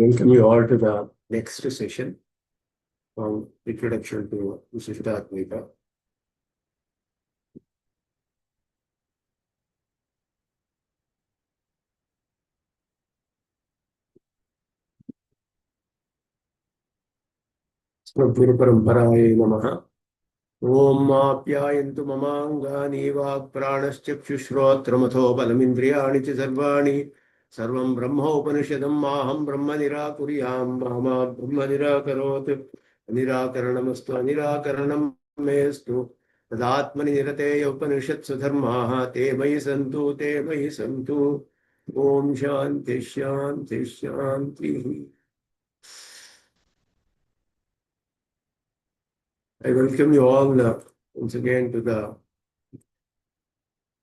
Welcome you all to the next session on Introduction to Vishistadvaita. Guru-paramparaye namaha. Om Apyayantu mamangani vak-pranaschakshushrotramatho balamindriyani ca sarvani sarvam brahma upanishadam maham brahma nirakuriyam mama brahma nirakarot nirakaranastu nirakaranam mestu tadatmani nirateya upanishatsu dharmaha te mayi santu Om Shanti Shanti Shanti. I welcome you all once again to the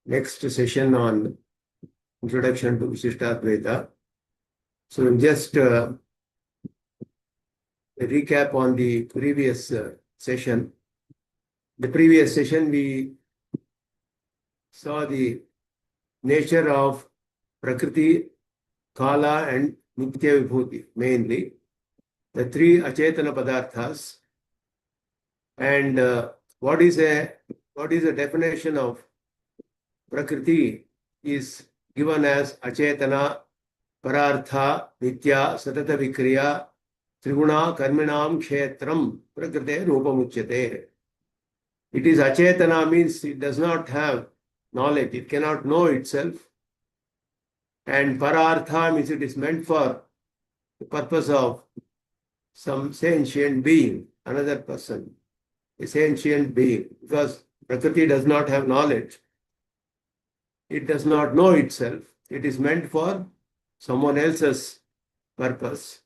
next session on Introduction to Vishistadvaita. So we'll just recap on the previous session. The previous session we saw the nature of Prakriti, Kala and Nitya Vibhuti, mainly the three Achetana Padarthas. And what is a definition of Prakriti is given as Achetana, Parartha, Nitya, Satata Vikriya, Triguna, Karminam, Kshetram, Prakrite, Rupamuchyate. It is Achetana means it does not have knowledge, it cannot know itself. And Parartha means it is meant for the purpose of some sentient being, another person, a sentient being, because Prakriti does not have knowledge. It does not know itself. It is meant for someone else's purpose.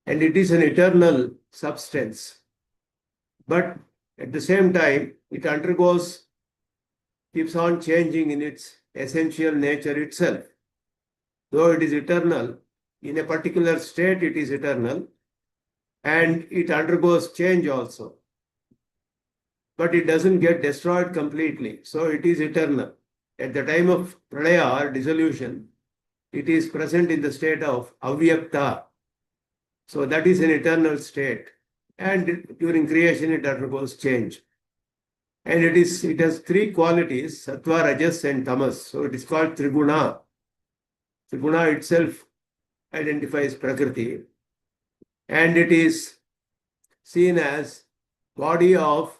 And it is an eternal substance. But at the same time, it keeps on changing in its essential nature itself. Though it is eternal, in a particular state it is eternal, and it undergoes change also. But it doesn't get destroyed completely, so it is eternal. At the time of pralaya or dissolution, it is present in the state of avyakta. So that is an eternal state. And during creation, it undergoes change. And it has three qualities, sattva, rajas, and tamas. So it is called triguna. Triguna itself identifies Prakriti. And it is seen as body of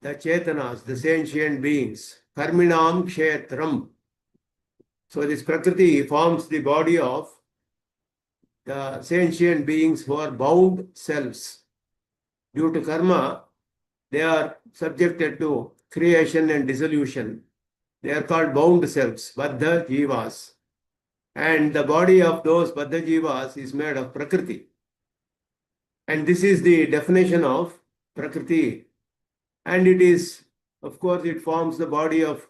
the Chetanas, the sentient beings. Karminam Kshetram. So this Prakriti forms the body of the sentient beings who are bound selves. Due to karma, they are subjected to creation and dissolution. They are called bound selves, Baddha Jivas. And the body of those Baddha Jivas is made of Prakriti. And this is the definition of Prakriti. And it is, of course, it forms the body of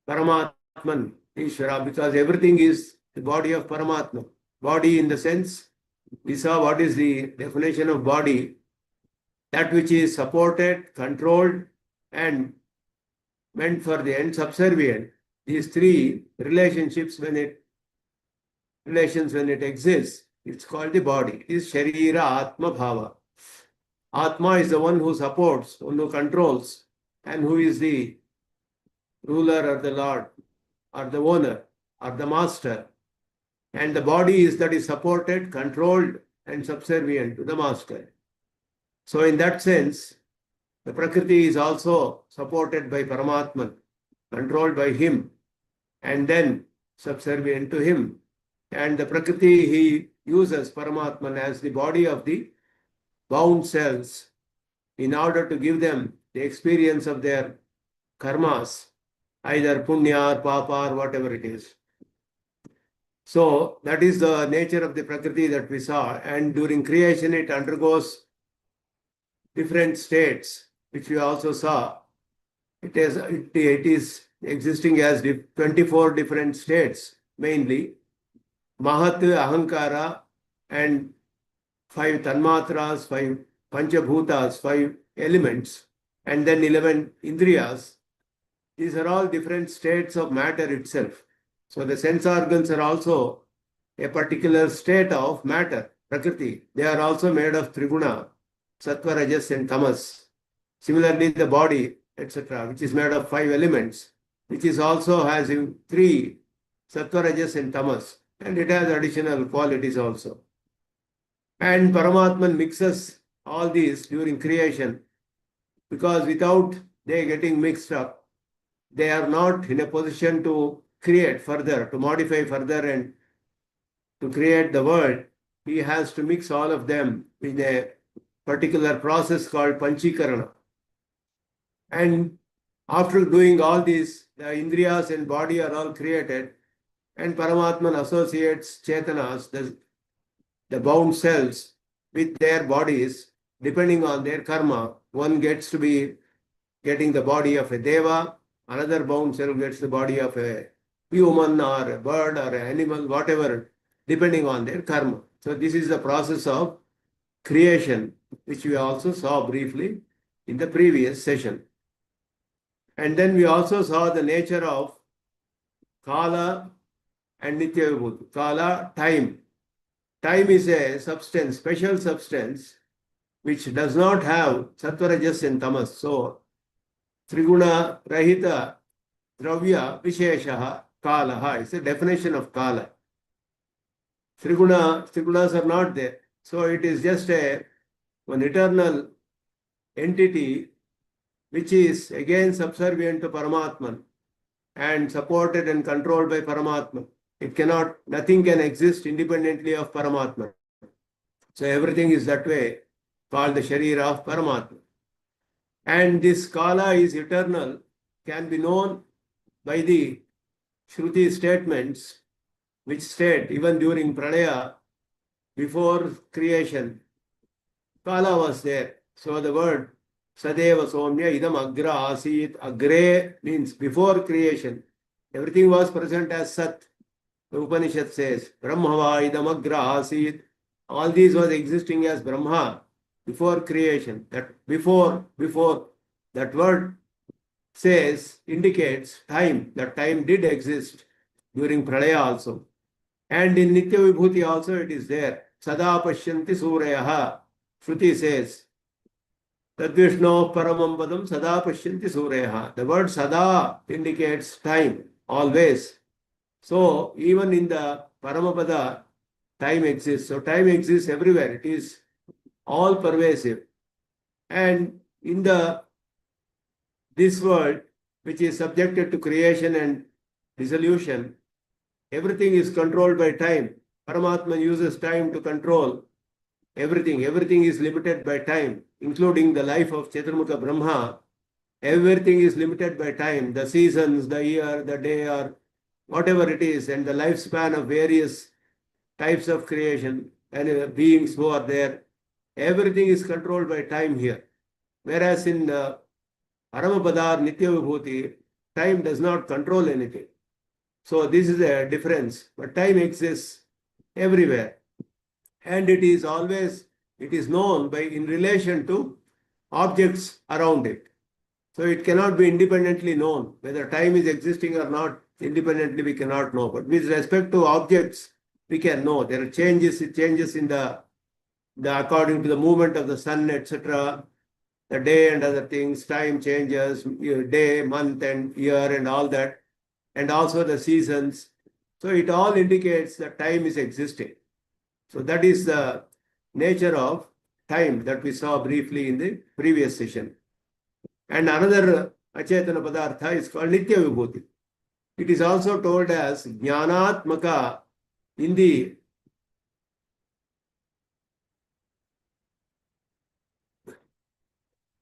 Paramatman, Ishvara, because everything is the body of Paramatman. Body in the sense, we saw what is the definition of body, that which is supported, controlled, and meant for the end subservient. These three relationships, when it exists, it's called the body. It is Sharira Atma Bhava. Atma is the one who supports, one who controls, and who is the ruler or the lord or the owner or the master. And the body is that is supported, controlled, and subservient to the master. So in that sense, the Prakriti is also supported by Paramatman, controlled by him, and then subservient to him. And the Prakriti, he uses Paramatman as the body of the bound cells in order to give them the experience of their karmas, either punya or papa or whatever it is. So that is the nature of the Prakriti that we saw. And during creation, it undergoes different states, which we also saw. It is existing as 24 different states, mainly Mahat, Ahankara, and 5 Tanmatras, 5 Panchabhutas, 5 elements, and then 11 Indriyas. These are all different states of matter itself. So the sense organs are also a particular state of matter, Prakriti. They are also made of Triguna, Sattva, Rajas, and Tamas. Similarly, the body, etc., which is made of 5 elements, which is also has 3 Sattva, Rajas, and Tamas, and it has additional qualities also. And Paramatman mixes all these during creation, because without they getting mixed up, they are not in a position to create further, to modify further, and to create the world. He has to mix all of them in a particular process called Panchikarana. And after doing all this, the Indriyas and body are all created, and Paramatman associates Chetanas, the bound cells, with their bodies, depending on their karma. One gets to be getting the body of a Deva, another bound cell gets the body of a human or a bird or an animal, whatever, depending on their karma. So this is the process of creation, which we also saw briefly in the previous session. And then we also saw the nature of Kala and Nitya Vibhuti. Kala, time. Time is a substance, special substance, which does not have Sattva, Rajas, and Tamas. So, Triguna Rahita Dravya Visheshaha Kalaha is a definition of Kala. Trigunas are not there. So it is just one eternal entity which is again subservient to Paramatman and supported and controlled by Paramatman. Nothing can exist independently of Paramatman. So everything is that way, called the Sharira of Paramatman. And this Kala is eternal, can be known by the Shruti statements, which state even during Pranaya, before creation, Kala was there. So the word Sadeva Somya Idam Agra Asit, Agre means before creation. Everything was present as Sat. The Upanishad says, Brahmava Idam Agra Asit. All these was existing as Brahma before creation. That before, that word says, indicates time. That time did exist during Pralaya also. And in Nitya Vibhuti also it is there. Sada Pashyanti Suryaha. Shruti says, Tadvishno Paramam Padam Sada Pashyanti Suryaha. The word Sada indicates time, always. So even in the Paramapada, time exists. So time exists everywhere. It is all pervasive. And in this world, which is subjected to creation and dissolution, everything is controlled by time. Paramatma uses time to control everything. Everything is limited by time, including the life of Chaturmukha Brahma. Everything is limited by time. The seasons, the year, the day, or whatever it is, and the lifespan of various types of creation and beings who are there. Everything is controlled by time here. Whereas in Paramapada, Nitya Vibhuti, time does not control anything. So this is a difference. But time exists everywhere. And it is known by in relation to objects around it. So it cannot be independently known. Whether time is existing or not, independently we cannot know. But with respect to objects, we can know. There are changes, it changes in the according to the movement of the sun, etc. The day and other things, time changes, day, month, and year, and all that. And also the seasons. So it all indicates that time is existing. So that is the nature of time that we saw briefly in the previous session. And another Achetana Padartha is called Nitya Vibhuti. It is also told as Jnanatmaka in the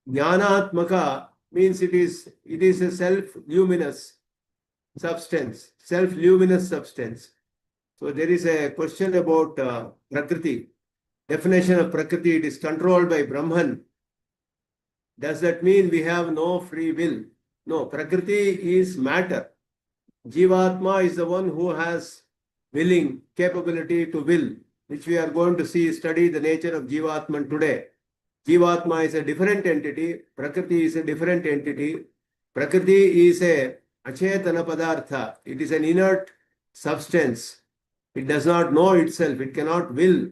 Jnanatmaka means it is a self-luminous substance, self-luminous substance. So there is a question about Prakriti. Definition of Prakriti, it is controlled by Brahman. Does that mean we have no free will? No, Prakriti is matter. Jivatma is the one who has willing capability to will, which we are going to study the nature of Jivatman today. Jivatma is a different entity. Prakriti is a different entity. Prakriti is a Achetana Padartha. It is an inert substance It does not know itself. It cannot will.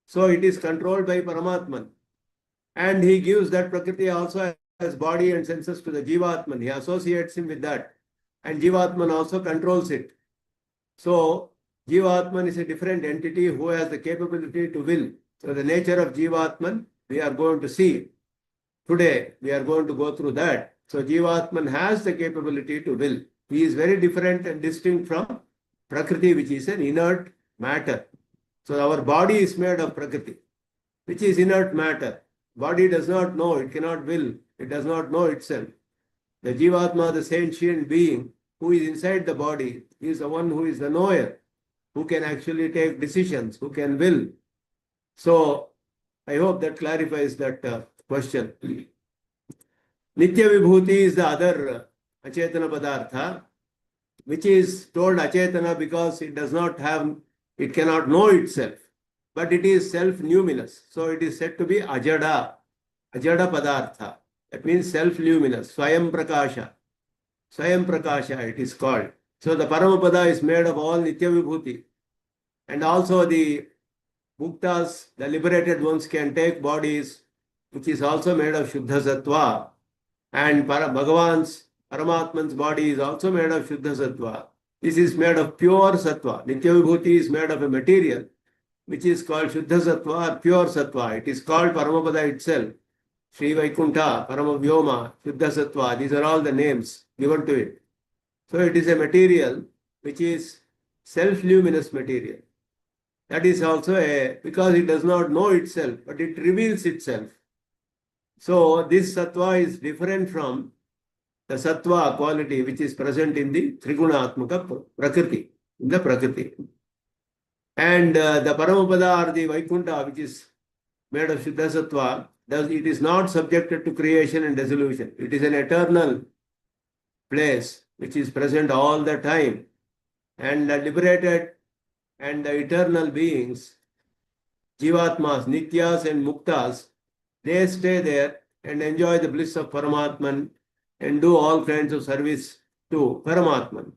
So it is controlled by Paramatman. And he gives that Prakriti also as body and senses to the Jivatman. He associates him with that. And Jivatman also controls it. So Jivatman is a different entity who has the capability to will. So the nature of Jivatman we are going to see. Today we are going to go through that. So Jivatman has the capability to will. He is very different and distinct from Prakriti, which is an inert matter. So our body is made of Prakriti, which is inert matter. Body does not know, it cannot will, it does not know itself. The Jivatma, the sentient being who is inside the body, is the one who is the knower, who can actually take decisions, who can will. So I hope that clarifies that question. Nitya Vibhuti is the other Achetana Padartha, which is told Achetana because it does not have, it cannot know itself, but it is self-numinous. So it is said to be Ajada, Ajada Padartha. That means self-luminous, Swayam Prakasha. Swayam Prakasha it is called. So the Paramapada is made of all Nitya Vibhuti. And also the Muktas, the liberated ones, can take bodies, which is also made of Shuddha Sattva. And Bhagavan's, Paramatman's body is also made of Shuddha Sattva. This is made of pure Sattva. Nitya Vibhuti is made of a material, which is called Shuddha Sattva or pure Sattva. It is called Paramapada itself. Sri Vaikuntha, Paramavyoma, Shuddha Sattva. These are all the names given to it. So it is a material which is self-luminous material. That is also because it does not know itself, but it reveals itself. So this Sattva is different from the Sattva quality which is present in the Triguna-atmaka Prakriti, in the Prakriti. And the Paramapada or the Vaikuntha, which is made of Shuddha Sattva, it is not subjected to creation and dissolution. It is an eternal place which is present all the time. And the liberated and the eternal beings, Jivatmas, Nityas and Muktas, they stay there and enjoy the bliss of Paramatman and do all kinds of service to Paramatman.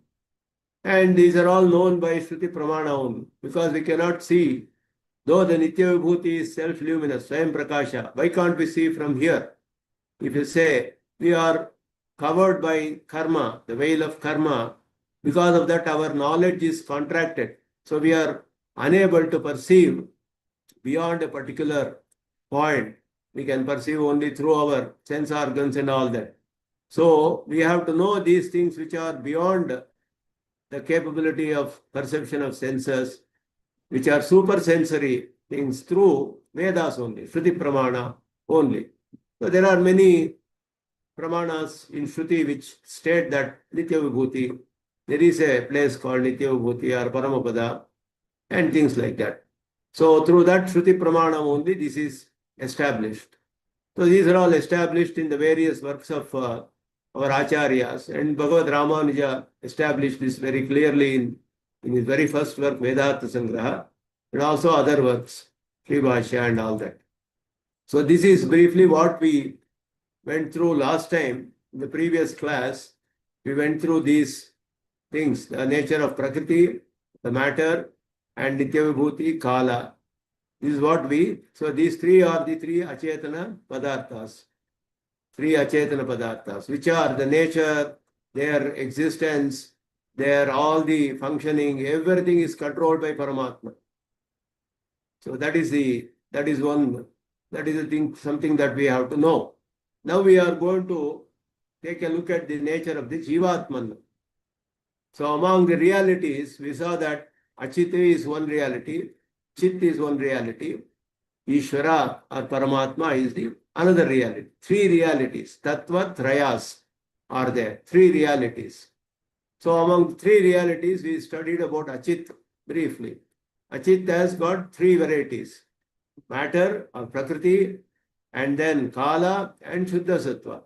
And these are all known by Shruti Pramana only, because we cannot see, though the Nitya Vibhuti is self-luminous, Swayam Prakasha. Why can't we see from here? If you say we are covered by karma, the veil of karma, because of that our knowledge is contracted. So we are unable to perceive beyond a particular point. We can perceive only through our sense organs and all that. So we have to know these things which are beyond the capability of perception of senses, which are supersensory things through Vedas only, Shruti Pramana only. So there are many Pramanas in Shruti which state that Nitya Vibhuti, there is a place called Nitya Vibhuti or Paramapada and things like that. So through that Shruti Pramana only this is established. So these are all established in the various works of our Acharyas, and Bhagavad Ramanuja established this very clearly in his very first work, Vedanta Sangraha, and also other works, Sri Bhashya and all that. So this is briefly what we went through last time in the previous class. We went through these things, the nature of Prakriti, the matter, and Nitya Vibhuti, Kala. This is what so these three are the three Achetana Padarthas. Three Achetana Padarthas, which are the nature, their existence, their all the functioning, everything is controlled by Paramatma. So that is the thing, something that we have to know. Now we are going to take a look at the nature of the Jivatman. So among the realities, we saw that Achita is one reality, Chit is one reality, Ishvara or Paramatma is the another reality. Three realities, Tattva Trayas are there, three realities. So among three realities, we studied about Achit briefly. Achit has got three varieties, matter or Prakriti, and then Kala and Shuddha Sattva.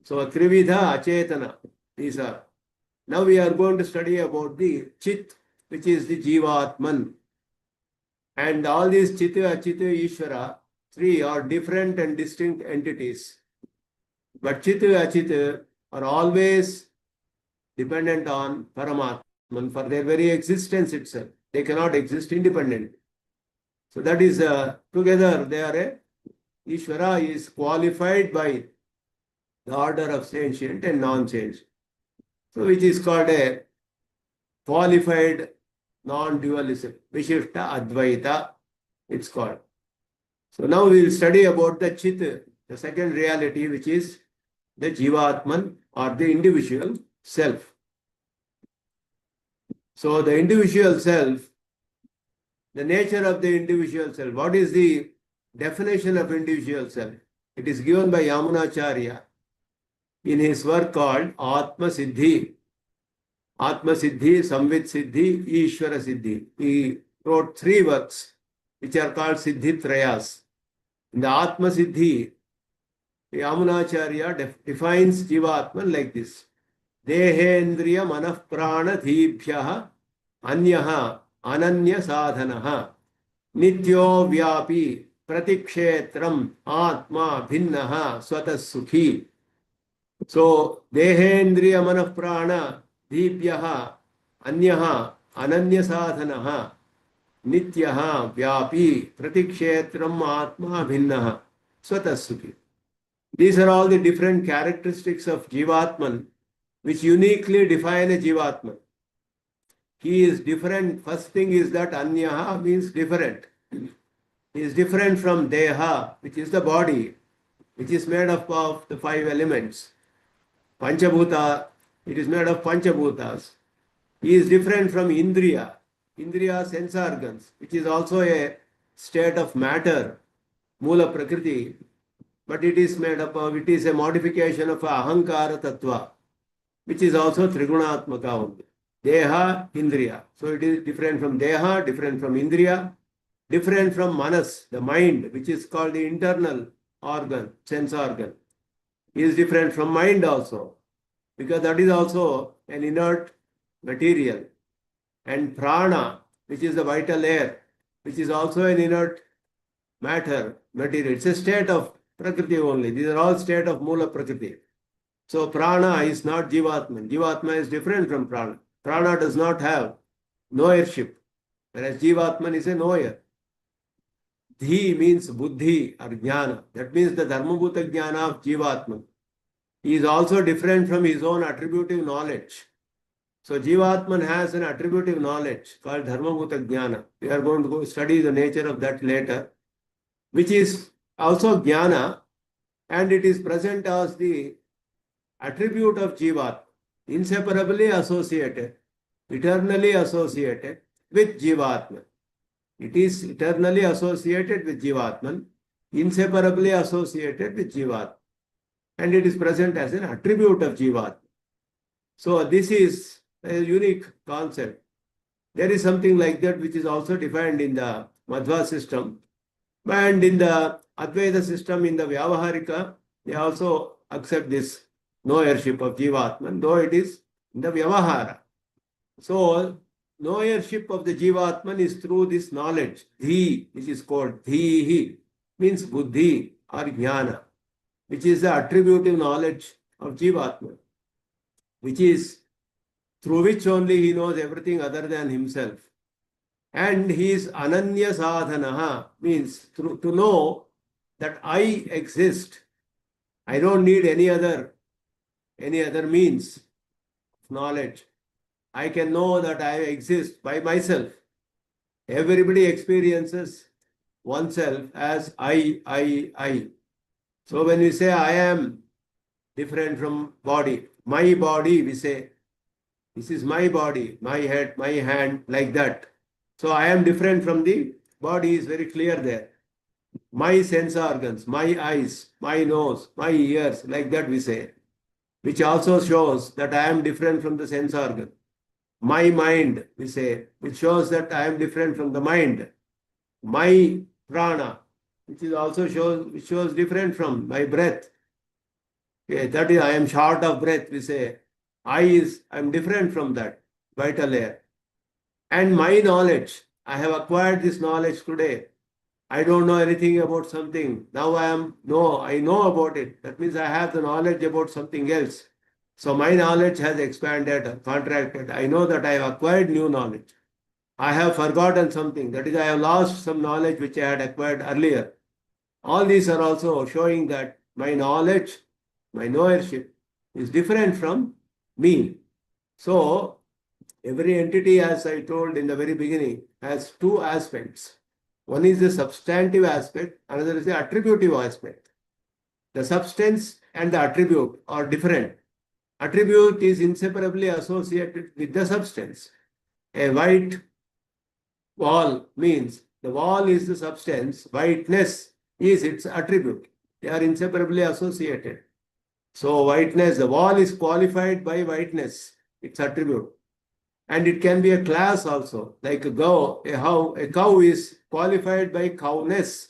So Trividha Achetana, these are. Now we are going to study about the Chit, which is the Jivatman. And all these Chita, Achita, Ishvara, three are different and distinct entities. But Chita, Achita are always dependent on Paramatman for their very existence itself. They cannot exist independently. So that is together they are a Ishvara is qualified by the order of sentient and non-change. So which is called a qualified non-dualism. Vishistadvaita, it's called. So now we will study about the Chit, the second reality, which is the Jivatman or the individual self. So the individual self, the nature of the individual self. What is the definition of individual self? It is given by Yamunacharya in his work called Atma Siddhi. Atma Siddhi, Samvit Siddhi, Ishvara Siddhi. He wrote 3 works which are called Siddhi Trayas. In the Atma Siddhi, Yamunacharya defines Jivatman like this. Dehendriya Manah Prana Dhibhyaha Anyaha Ananya Sadhanaha Nityo Vyapi Pratikshetram Atma Bhinnaha Swatas Sukhi. So, Dehendriya Manah Prana Dhibhyaha Anyaha Ananya Sadhanaha Nityaha Vyapi Pratikshetram Atma Bhinnaha Swatas Sukhi. These are all the different characteristics of Jivatman which uniquely define a Jivatman. He is different. First thing is that Anyaha means different. He is different from Deha, which is the body, which is made up of the 5 elements. Panchabhuta, it is made of Panchabhutas. He is different from Indriya, Indriya sense organs, which is also a state of matter, Mula Prakriti, but it is made up of, it is a modification of Ahankara Tattva, which is also Trigunatmaka only. Deha, Indriya. So it is different from Deha, different from Indriya, different from Manas, the mind, which is called the internal organ, sense organ. It is different from mind also, because that is also an inert material. And Prana, which is the vital air, which is also an inert matter, material. It's a state of Prakriti only. These are all state of Mula Prakriti. So Prana is not Jivatman. Jivatma is different from Prana. Prana does not have knowership, whereas Jivatman is a knower. Dhi means Buddhi or Jnana. That means the Dharmabhuta Jnana of Jivatman. He is also different from his own attributive knowledge. So Jivatman has an attributive knowledge called Dharmabhuta Jnana. We are going to go study the nature of that later, which is also Jnana, and it is present as the attribute of Jivatma, inseparably associated, eternally associated with Jivatman. It is eternally associated with Jivatman, inseparably associated with Jivatman, and it is present as an attribute of Jivatman. So this is a unique concept. There is something like that which is also defined in the Madhva system, and in the Advaita system, in the Vyavaharika, they also accept this knowership of Jivatman, though it is in the Vyavahara. So, knowership of the Jivatman is through this knowledge, Dhi, which is called Dhihi, means Buddhi or Jnana, which is the attributive knowledge of Jivatman, which is through which only he knows everything other than himself. And he is Ananya Sadhanaha, means to know that I exist. I don't need any other means of knowledge. I can know that I exist by myself. Everybody experiences oneself as I. So when we say I am different from body, my body, we say, this is my body, my head, my hand, like that. So I am different from the body is very clear there. My sense organs, my eyes, my nose, my ears, like that we say, which also shows that I am different from the sense organ. My mind, we say, which shows that I am different from the mind. My prana, which is also shows different from my breath. Okay, that is, I am short of breath, we say. I am different from that vital air. And my knowledge, I have acquired this knowledge today. I don't know anything about something. Now I know about it. That means I have the knowledge about something else. So my knowledge has expanded, contracted. I know that I have acquired new knowledge. I have forgotten something. That is, I have lost some knowledge which I had acquired earlier. All these are also showing that my knowledge, my knowership is different from me. So, every entity, as I told in the very beginning, has two aspects. One is the substantive aspect, another is the attributive aspect. The substance and the attribute are different. Attribute is inseparably associated with the substance. A white wall means the wall is the substance, whiteness is its attribute. They are inseparably associated. So, whiteness, the wall is qualified by whiteness, its attribute. And it can be a class also, like a cow is qualified by cowness.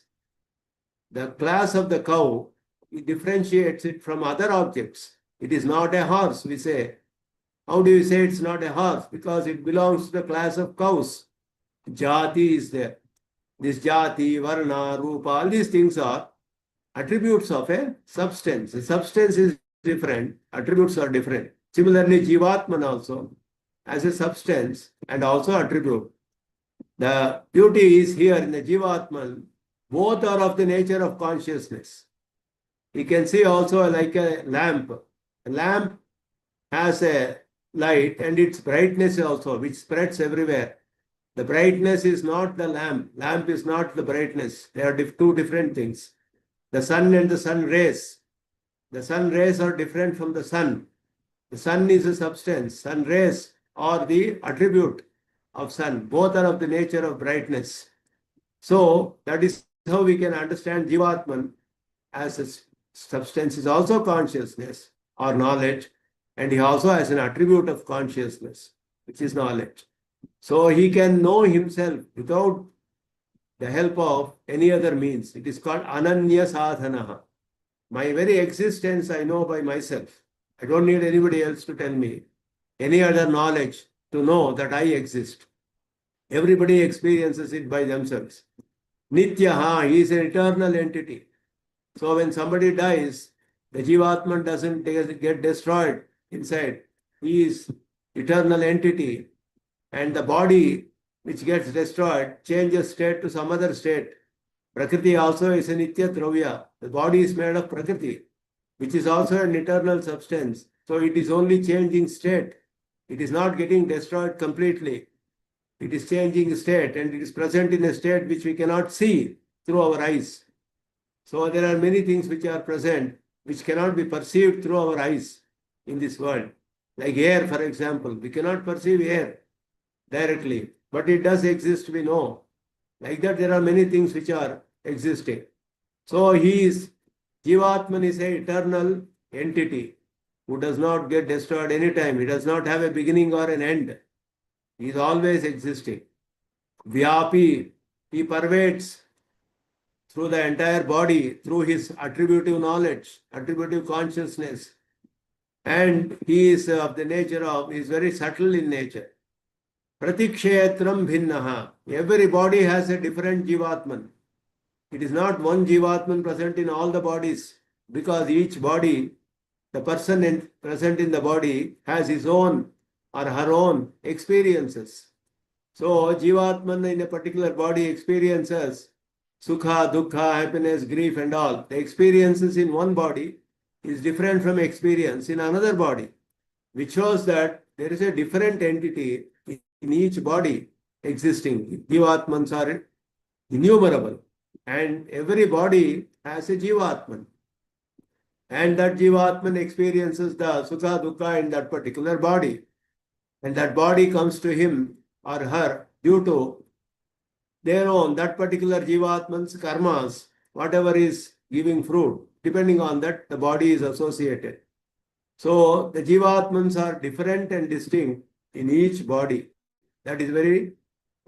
The class of the cow, it differentiates it from other objects. It is not a horse, we say. How do you say it's not a horse? Because it belongs to the class of cows. Jati is there. This jati, varna, rupa, all these things are attributes of a substance. The substance is different, attributes are different. Similarly, Jivatman also as a substance and also attribute. The beauty is here in the Jivatman, both are of the nature of consciousness. You can see also like a lamp. A lamp has a light and its brightness also, which spreads everywhere. The brightness is not the lamp. Lamp is not the brightness. They are two different things. The sun and the sun rays. The sun rays are different from the sun. The sun is a substance. Sun rays are the attribute of sun. Both are of the nature of brightness. So that is how we can understand Jivatman as a substance is also consciousness or knowledge, and he also has an attribute of consciousness, which is knowledge. So he can know himself without the help of any other means. It is called Ananya Sadhanaha. My very existence I know by myself. I don't need anybody else to tell me any other knowledge to know that I exist. Everybody experiences it by themselves. Nityaha, he is an eternal entity. So when somebody dies, the Jivatman doesn't get destroyed inside. He is eternal entity. And the body which gets destroyed changes state to some other state. Prakriti also is a Nitya Dravya. The body is made of Prakriti, which is also an eternal substance. So it is only changing state. It is not getting destroyed completely. It is changing state and it is present in a state which we cannot see through our eyes. So there are many things which are present which cannot be perceived through our eyes in this world. Like air, for example. We cannot perceive air directly, but it does exist, we know. Like that, there are many things which are existing. So Jivatman is an eternal entity who does not get destroyed anytime. He does not have a beginning or an end. He is always existing. Vyapi, he pervades through the entire body, through his attributive knowledge, attributive consciousness. And he is of the nature of, he is very subtle in nature. Pratikshetram bhinnaha. Every body has a different Jivatman. It is not one Jivatman present in all the bodies, because each body, the person present in the body has his own or her own experiences. So Jivatman in a particular body experiences sukha, dukkha, happiness, grief and all. The experiences in one body is different from experience in another body, which shows that there is a different entity in each body existing. Jivatmans are innumerable, and every body has a Jivatman. And that Jivatman experiences the Sukha Dukkha in that particular body. And that body comes to him or her due to their own, that particular Jivatman's karmas, whatever is giving fruit, depending on that, the body is associated. So the Jivatmans are different and distinct in each body. That is very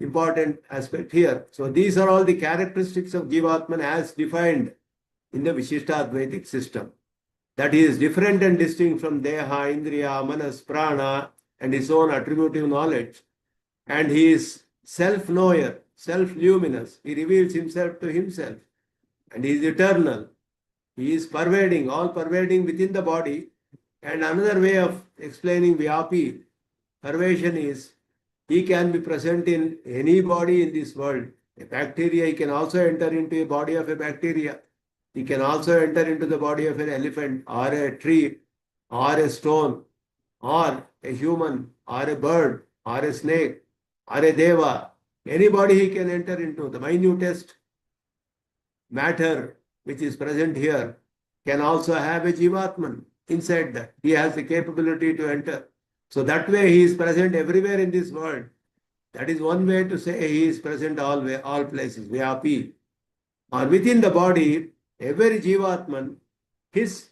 important aspect here. So these are all the characteristics of Jivatman as defined in the Vishistadvaitic system. That he is different and distinct from Deha, Indriya, Manas, Prana, and his own attributive knowledge. And he is self-knower, self-luminous. He reveals himself to himself. And he is eternal. He is pervading, all pervading within the body. And another way of explaining Vyapi, pervasion is He can be present in any body in this world. A bacteria, he can also enter into a body of a bacteria. He can also enter into the body of an elephant or a tree or a stone or a human or a bird or a snake or a deva. Anybody he can enter into. The minutest matter which is present here can also have a jivatman inside that. He has the capability to enter. So that way he is present everywhere in this world. That is one way to say he is present all places, Vyapi. Or within the body, every jivatman, his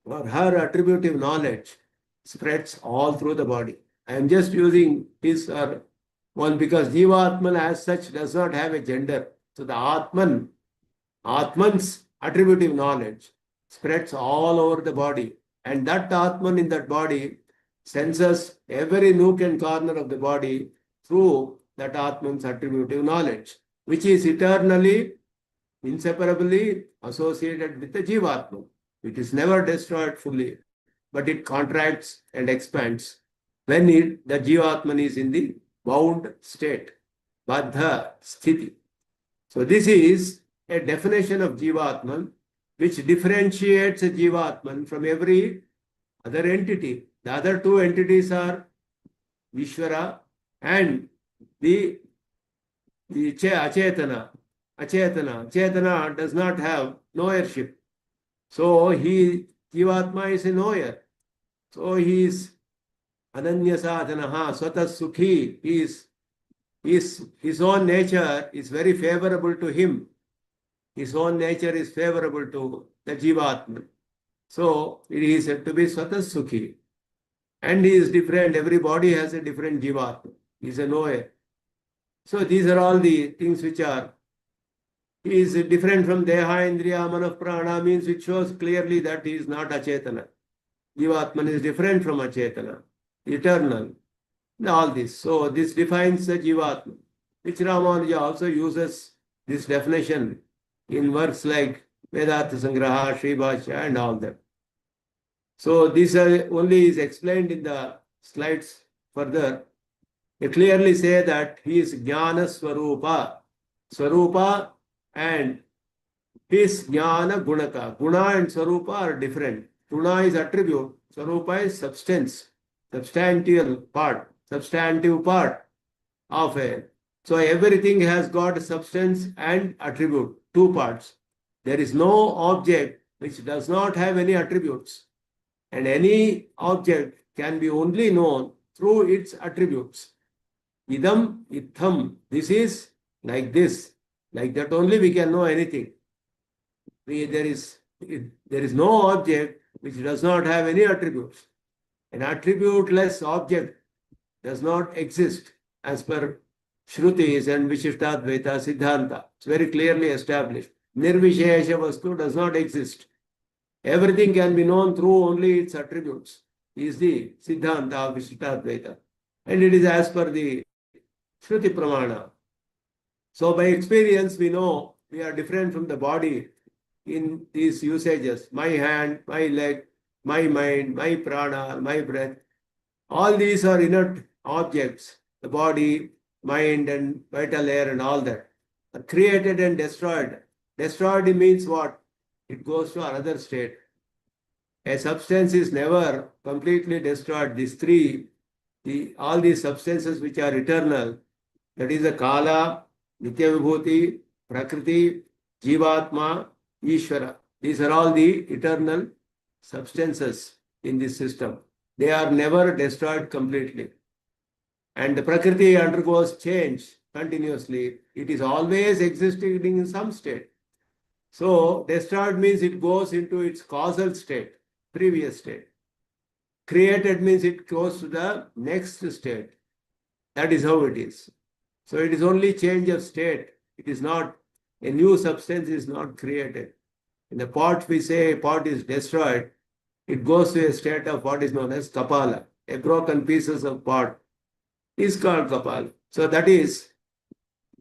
or her attributive knowledge spreads all through the body. I am just using his or one because jivatman as such does not have a gender. So the Atman's attributive knowledge spreads all over the body. And that Atman in that body senses every nook and corner of the body through that Atman's attributive knowledge, which is eternally, inseparably associated with the Jivatma. It is never destroyed fully, but it contracts and expands when the Jivatman is in the bound state, Baddha Sthiti. So this is a definition of Jivatman which differentiates a Jivatman from every other entity. The other two entities are Vishwara and the Achetana. Chetana does not have knowership. So Jivatma is a knower. So he is Ananya Sadhanaha, Swata Sukhi. His own nature is very favorable to him. His own nature is favorable to the Jivatma. So it is said to be Swata Sukhi. And he is different. Every body has a different Jivatma. He is a knower. So these are all the things which are. He is different from Deha, Indriya, Manah, Prana, means which shows clearly that he is not Achetana. Jivatman is different from Achetana, eternal. All this. So this defines the Jivatma, which Ramanuja also uses this definition in works like Vedanta Sangraha, Sri Bhashya and all that. So this only is explained in the slides further. They clearly say that he is Jnana Swarupa. Swarupa and his Jnana Gunaka. Guna and Swarupa are different. Guna is attribute. Swarupa is substance. Substantive part of a. So everything has got substance and attribute. Two parts. There is no object which does not have any attributes. And any object can be only known through its attributes. Idam, itham. This is like this. Like that only we can know anything. There is no object which does not have any attributes. An attributeless object does not exist as per Shrutis and Vishistadvaita Siddhanta. It's very clearly established. Nirvishesha Vastu does not exist. Everything can be known through only its attributes. Is the Siddhanta of Vishistadvaita. And it is as per the Shruti Pramana. So by experience we know we are different from the body in these usages. My hand, my leg, my mind, my prana, my breath. All these are inert objects. The body, mind and vital air and all that are created and destroyed. Destroyed means what? It goes to another state. A substance is never completely destroyed. These three, all these substances which are eternal, that is the Kala, Nitya Vibhuti, Prakriti, Jivatma, Ishvara. These are all the eternal substances in this system. They are never destroyed completely. And the Prakriti undergoes change continuously. It is always existing in some state. So destroyed means it goes into its causal state, previous state. Created means it goes to the next state. That is how it is. So it is only change of state. It is not, a new substance is not created. In the pot, we say a pot is destroyed. It goes to a state of what is known as Kapala. A broken pieces of pot is called Kapala. So that is,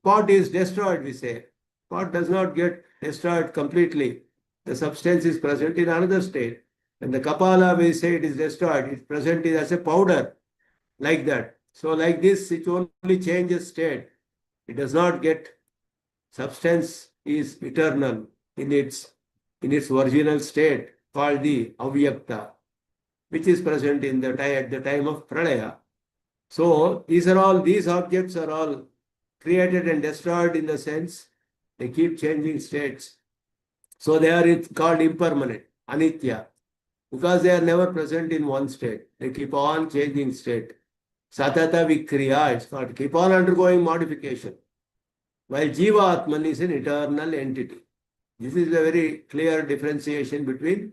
pot is destroyed, we say. Pot does not get destroyed completely. The substance is present in another state. When the Kapala, we say it is destroyed, it is present as a powder, like that. So like this, it only changes state. It does not get substance is eternal in its original state called the avyakta, which is present in the at the time of pralaya. So these objects are all created and destroyed in the sense they keep changing states. So they are called impermanent, anitya, because they are never present in one state. They keep on changing state. Satata vikriya, it's called, keep on undergoing modification. While Jiva Atman is an eternal entity. This is a very clear differentiation between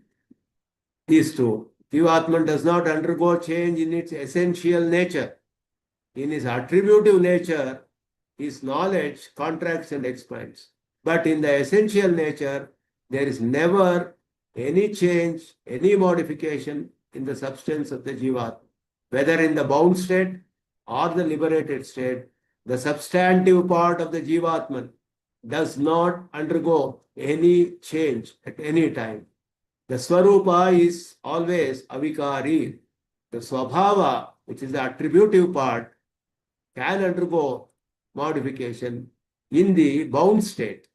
these two. Jiva Atman does not undergo change in its essential nature. In his attributive nature, his knowledge contracts and expands. But in the essential nature, there is never any change, any modification in the substance of the Jiva. Whether in the bound state or the liberated state, the substantive part of the Jivatman does not undergo any change at any time. The Swarupa is always avikari. The Swabhava, which is the attributive part, can undergo modification in the bound state.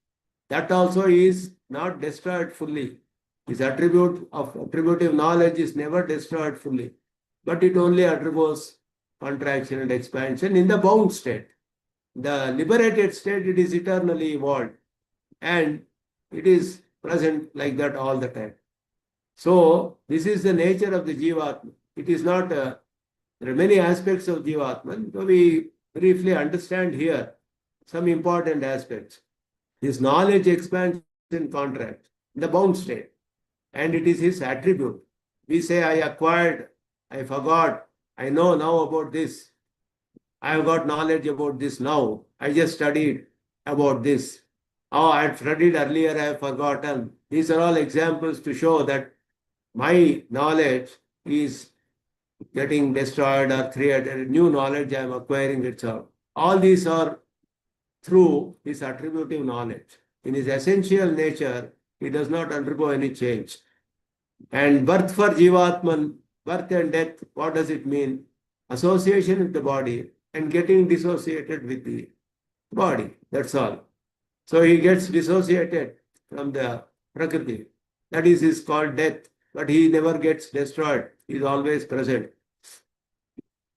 That also is not destroyed fully. His attribute of attributive knowledge is never destroyed fully, but it only undergoes contraction and expansion in the bound state. The liberated state, it is eternally evolved and it is present like that all the time. So this is the nature of the Jivatma. It is not, there are many aspects of Jivatman. So we briefly understand here some important aspects. His knowledge expands in contract, in the bound state, and it is his attribute. We say, I acquired, I forgot, I know now about this. I have got knowledge about this now. I just studied about this. Oh, I had studied earlier, I have forgotten. These are all examples to show that my knowledge is getting destroyed or created. New knowledge I am acquiring itself. All these are through his attributive knowledge. In his essential nature, he does not undergo any change. And birth for Jivatman, birth and death, what does it mean? Association with the body and getting dissociated with the body. That's all. So he gets dissociated from the Prakriti. That is called death. But he never gets destroyed. He is always present.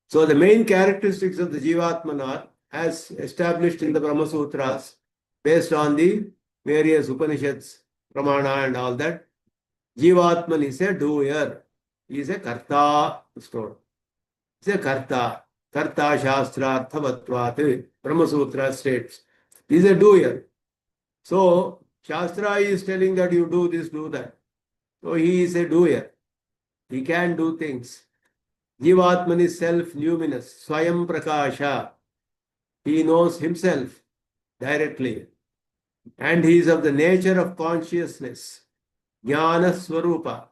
So the main characteristics of the Jivatman are, as established in the Brahma Sutras, based on the various Upanishads, Pramana and all that. Jivatman is a doer. He is a karta. Stored. He is a karta. Karta Shastra Arthavatvat, Brahma Sutra states. He is a doer. So, Shastra is telling that you do this, do that. So, he is a doer. He can do things. Jivatman is self-luminous, Swayam Prakasha. He knows himself directly. And he is of the nature of consciousness, Jnana Swarupa,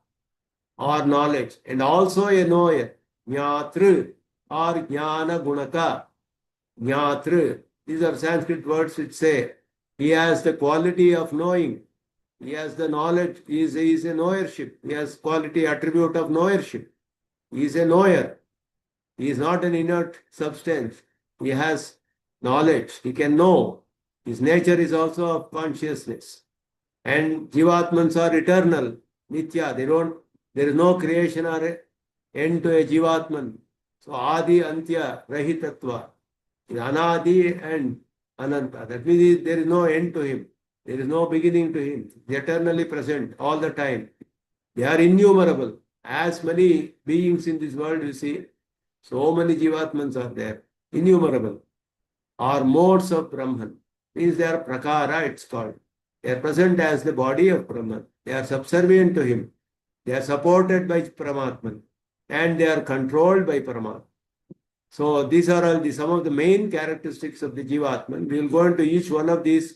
or knowledge, and also a knower, Jnatru, or Jnana Gunaka, Jnatru. These are Sanskrit words which say he has the quality of knowing. He has the knowledge. He is a knowership. He has quality attribute of knowership. He is a knower. He is not an inert substance. He has knowledge. He can know. His nature is also of consciousness. And Jivatmans are eternal. Nitya. There is no creation or end to a Jivatman. So Adi Antya Rahitatva is Anadi and Ananta. That means there is no end to him. There is no beginning to him. He is eternally present all the time. They are innumerable. As many beings in this world you see, so many Jivatmans are there. Innumerable. Or modes of Brahman. Means they are prakara, it's called. They are present as the body of Brahman. They are subservient to him. They are supported by Paramatman. And they are controlled by Paramatma. So these are all some of the main characteristics of the Jivatman. We will go into each one of these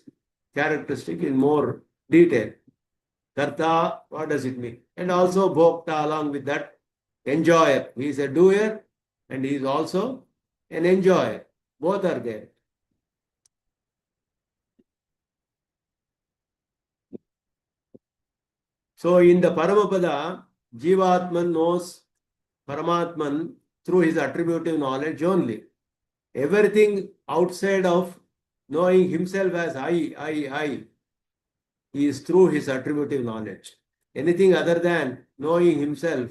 characteristics in more detail. Karta, what does it mean? And also Bhokta along with that, enjoyer. He is a doer and he is also an enjoyer. Both are there. So in the Paramapada, Jivatman knows Paramatman through his attributive knowledge only. Everything outside of knowing himself as I is through his attributive knowledge. Anything other than knowing himself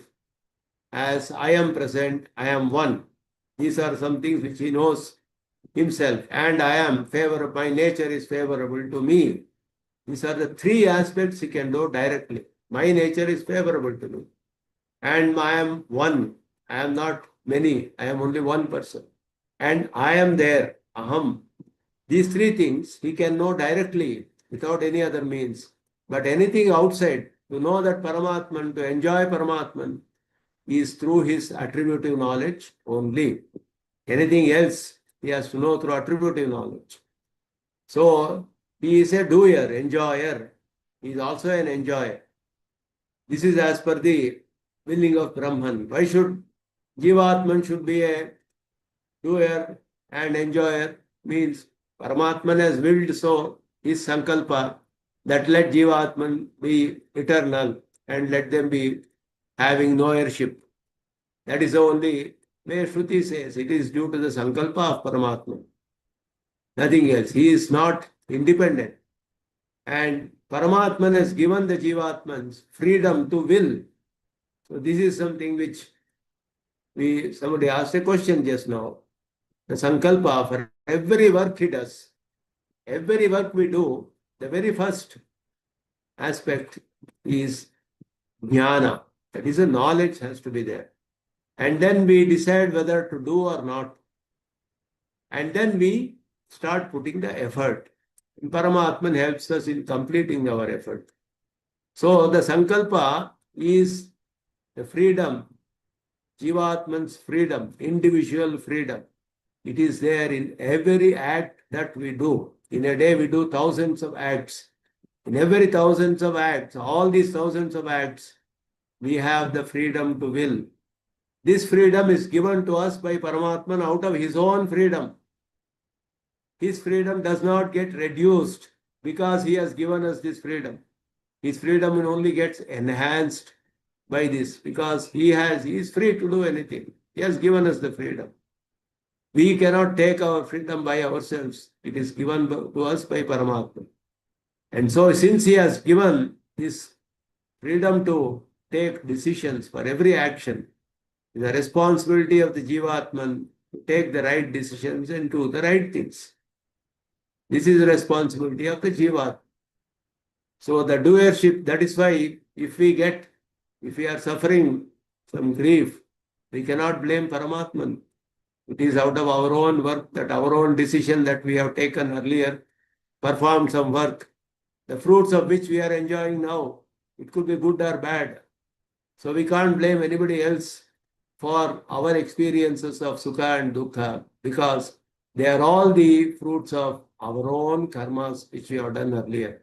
as I am present, I am one. These are some things which he knows himself, and I am favorable, my nature is favorable to me. These are the three aspects he can do directly. My nature is favorable to me, and I am one. I am not many, I am only one person. And I am there, aham. These three things he can know directly without any other means. But anything outside, to know that Paramatman, to enjoy Paramatman, is through his attributive knowledge only. Anything else he has to know through attributive knowledge. So he is a doer, enjoyer. He is also an enjoyer. This is as per the willing of Brahman. Why should Jivatman should be a doer and enjoyer? Means Paramatman has willed so his sankalpa that let Jivatman be eternal and let them be having no heirship. That is the only way Shruti says it is due to the sankalpa of Paramatma. Nothing else. He is not independent. And Paramatman has given the Jivatmans freedom to will. So this is something which somebody asked a question just now. The sankalpa for every work he does, every work we do, the very first aspect is jnana. That is, a knowledge has to be there. And then we decide whether to do or not. And then we start putting the effort. And Paramatman helps us in completing our effort. So the sankalpa is the freedom, Jivatman's freedom, individual freedom. It is there in every act that we do. In a day we do thousands of acts. In every thousands of acts, all these thousands of acts, we have the freedom to will. This freedom is given to us by Paramatman out of his own freedom. His freedom does not get reduced because he has given us this freedom. His freedom only gets enhanced by this because he is free to do anything. He has given us the freedom. We cannot take our freedom by ourselves. It is given to us by Paramatma. And so since he has given this freedom to take decisions for every action, the responsibility of the Jivatman to take the right decisions and do the right things. This is the responsibility of the Jivatman. So the doership, that is why if we are suffering some grief, we cannot blame Paramatman. It is out of our own work, that our own decision that we have taken earlier, performed some work, the fruits of which we are enjoying now. It could be good or bad. So we can't blame anybody else for our experiences of sukha and dukkha because they are all the fruits of our own karmas which we have done earlier.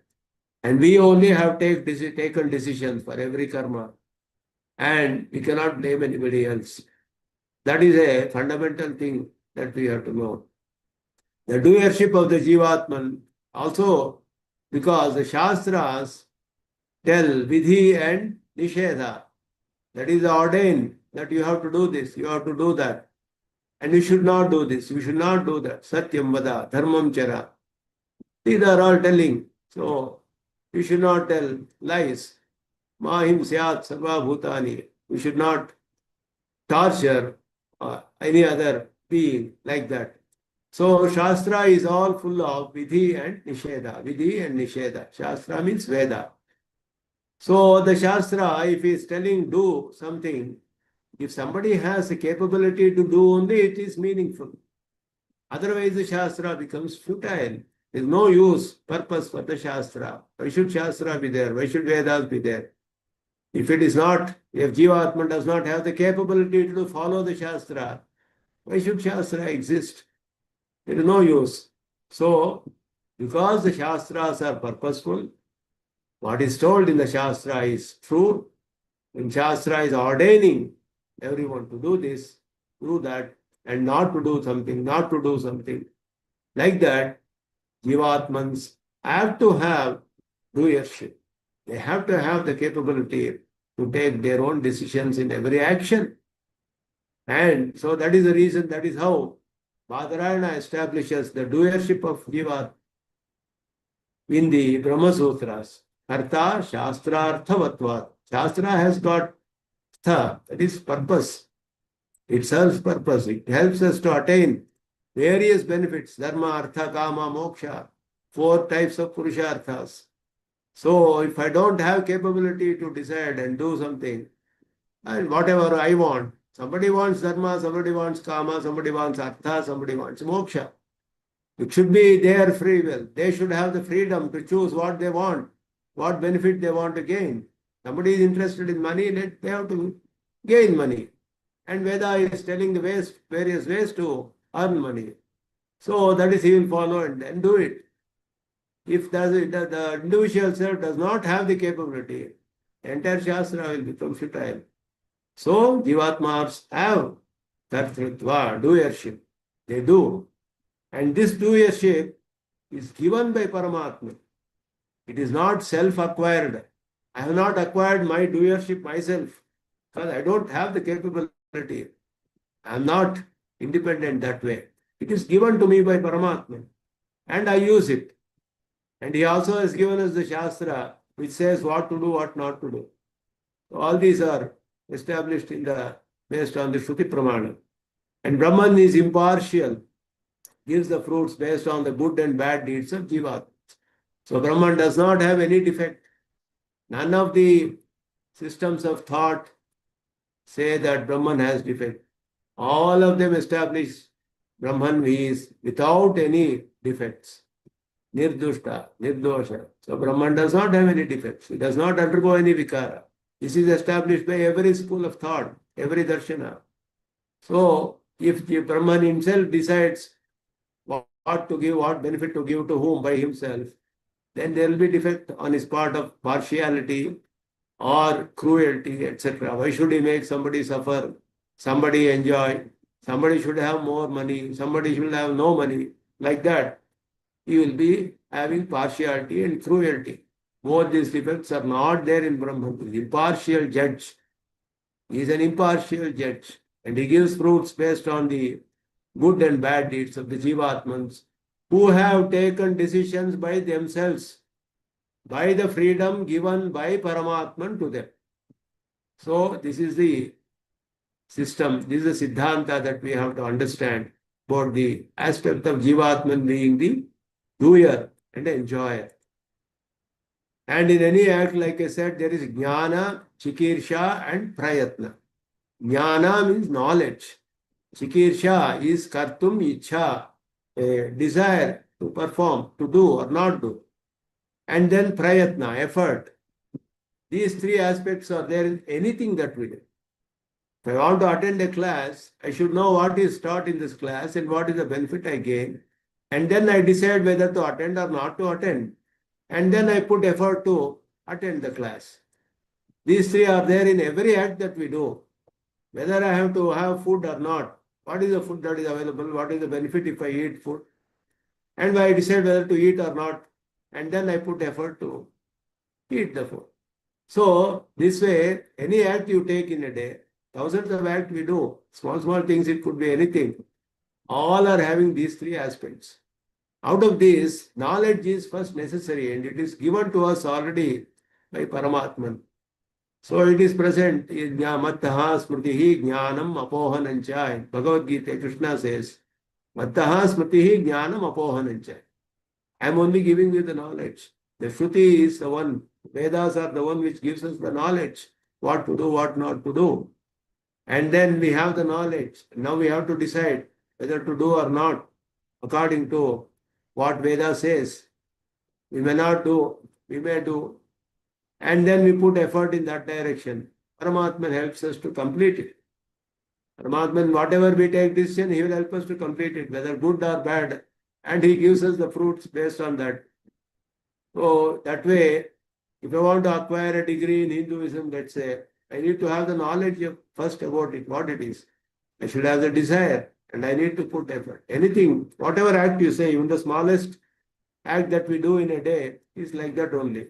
And we only have taken decisions for every karma. And we cannot blame anybody else. That is a fundamental thing that we have to know. The doership of the Jivatman also, because the Shastras tell Vidhi and Nishedha. That is ordained that you have to do this, you have to do that. And you should not do this, you should not do that. Satyam vada, dharmam chara. These are all telling. So you should not tell lies. Mahim syat sarva bhutani. You should not torture any other being like that. So Shastra is all full of Vidhi and Nisheda. Vidhi and Nisheda. Shastra means Veda. So the Shastra, if he is telling do something, if somebody has the capability to do only, it is meaningful. Otherwise the Shastra becomes futile. There is no use, purpose for the Shastra. Why should Shastra be there? Why should Vedas be there? If it is not, if Jivatman does not have the capability to follow the Shastra, why should Shastra exist? There is no use. So, because the Shastras are purposeful, what is told in the Shastra is true. When Shastra is ordaining everyone to do this, do that, and not to do something, not to do something, like that, Jivatmans have to have doership. They have to have the capability to take their own decisions in every action. And so that is the reason, that is how Badarayana establishes the doership of Jiva in the Brahma Sutras. Artha Shastra Arthavatvat. Shastra has got Artha, that is purpose. It serves purpose. It helps us to attain various benefits. Dharma, Artha, Kama, Moksha. 4 types of Purusharthas. So if I don't have capability to decide and do something, and whatever I want, somebody wants Dharma, somebody wants Kama, somebody wants Artha, somebody wants Moksha. It should be their free will. They should have the freedom to choose what they want, what benefit they want to gain. Somebody is interested in money, they have to gain money. And Veda is telling the various ways to earn money. So that is he will follow and then do it. If the individual self does not have the capability, the entire Shastra will become futile. So Jivatmas have Kartritva, doership. They do. And this doership is given by Paramatma. It is not self-acquired. I have not acquired my doership myself because I don't have the capability. I am not independent that way. It is given to me by Paramatma and I use it. And he also has given us the Shastra which says what to do, what not to do. So all these are established based on the Shruti Pramana. And Brahman is impartial, gives the fruits based on the good and bad deeds of Jiva. So Brahman does not have any defect. None of the systems of thought say that Brahman has defect. All of them establish Brahman is without any defects. Nirdushta, Nirdosha. So Brahman does not have any defects. He does not undergo any vikara. This is established by every school of thought, every darshana. So if the Brahman himself decides what to give, what benefit to give to whom by himself, then there will be defect on his part of partiality or cruelty, etc. Why should he make somebody suffer, somebody enjoy, somebody should have more money, somebody should have no money, like that? He will be having partiality and cruelty. Both these defects are not there in Brahman. The impartial judge. He is an impartial judge and he gives fruits based on the good and bad deeds of the Jivatmans who have taken decisions by themselves, by the freedom given by Paramatman to them. So this is the system, this is the Siddhanta that we have to understand about the aspect of Jivatman being the doer and enjoyer. And in any act, like I said, there is Jnana, Chikirsha and Prayatna. Jnana means knowledge. Chikirsha is Kartum Ichha, a desire to perform, to do or not do. And then Prayatna, effort. These 3 aspects are there in anything that we do. If I want to attend a class, I should know what is taught in this class and what is the benefit I gain. And then I decide whether to attend or not to attend. And then I put effort to attend the class. These 3 are there in every act that we do. Whether I have to have food or not. What is the food that is available? What is the benefit if I eat food? And I decide whether to eat or not. And then I put effort to eat the food. So this way, any act you take in a day, thousands of acts we do, small things, it could be anything. All are having these 3 aspects. Out of this, knowledge is first necessary and it is given to us already by Paramatman. So it is present in Mattaha Smritihi Jnanam Apohanancha. In Bhagavad Gita, Krishna says, Mattaha Smritihi Jnanam Apohanancha. I am only giving you the knowledge. The Shruti is the one, Vedas are the one which gives us the knowledge, what to do, what not to do. And then we have the knowledge. Now we have to decide whether to do or not, according to what Veda says. We may not do, we may do. And then we put effort in that direction. Paramatman helps us to complete it. Paramatman, whatever we take decision, he will help us to complete it, whether good or bad. And he gives us the fruits based on that. So that way, if I want to acquire a degree in Hinduism, let's say, I need to have the knowledge first about it, what it is. I should have the desire and I need to put effort. Anything, whatever act you say, even the smallest act that we do in a day is like that only.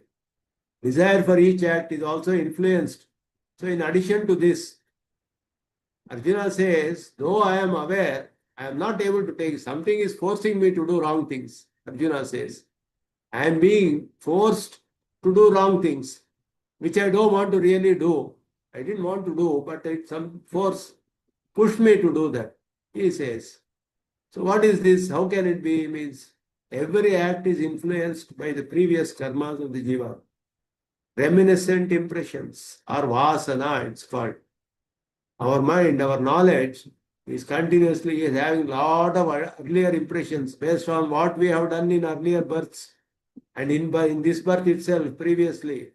Desire for each act is also influenced. So in addition to this, Arjuna says, though I am aware I am not able to take. Something is forcing me to do wrong things. Arjuna says, I am being forced to do wrong things, which I don't want to really do. I didn't want to do, but some force pushed me to do that, he says. So what is this? How can it be? Means every act is influenced by the previous karmas of the jiva. Reminiscent impressions or vasana, it's called. Our mind, our knowledge is continuously having a lot of earlier impressions based on what we have done in earlier births and in this birth itself previously.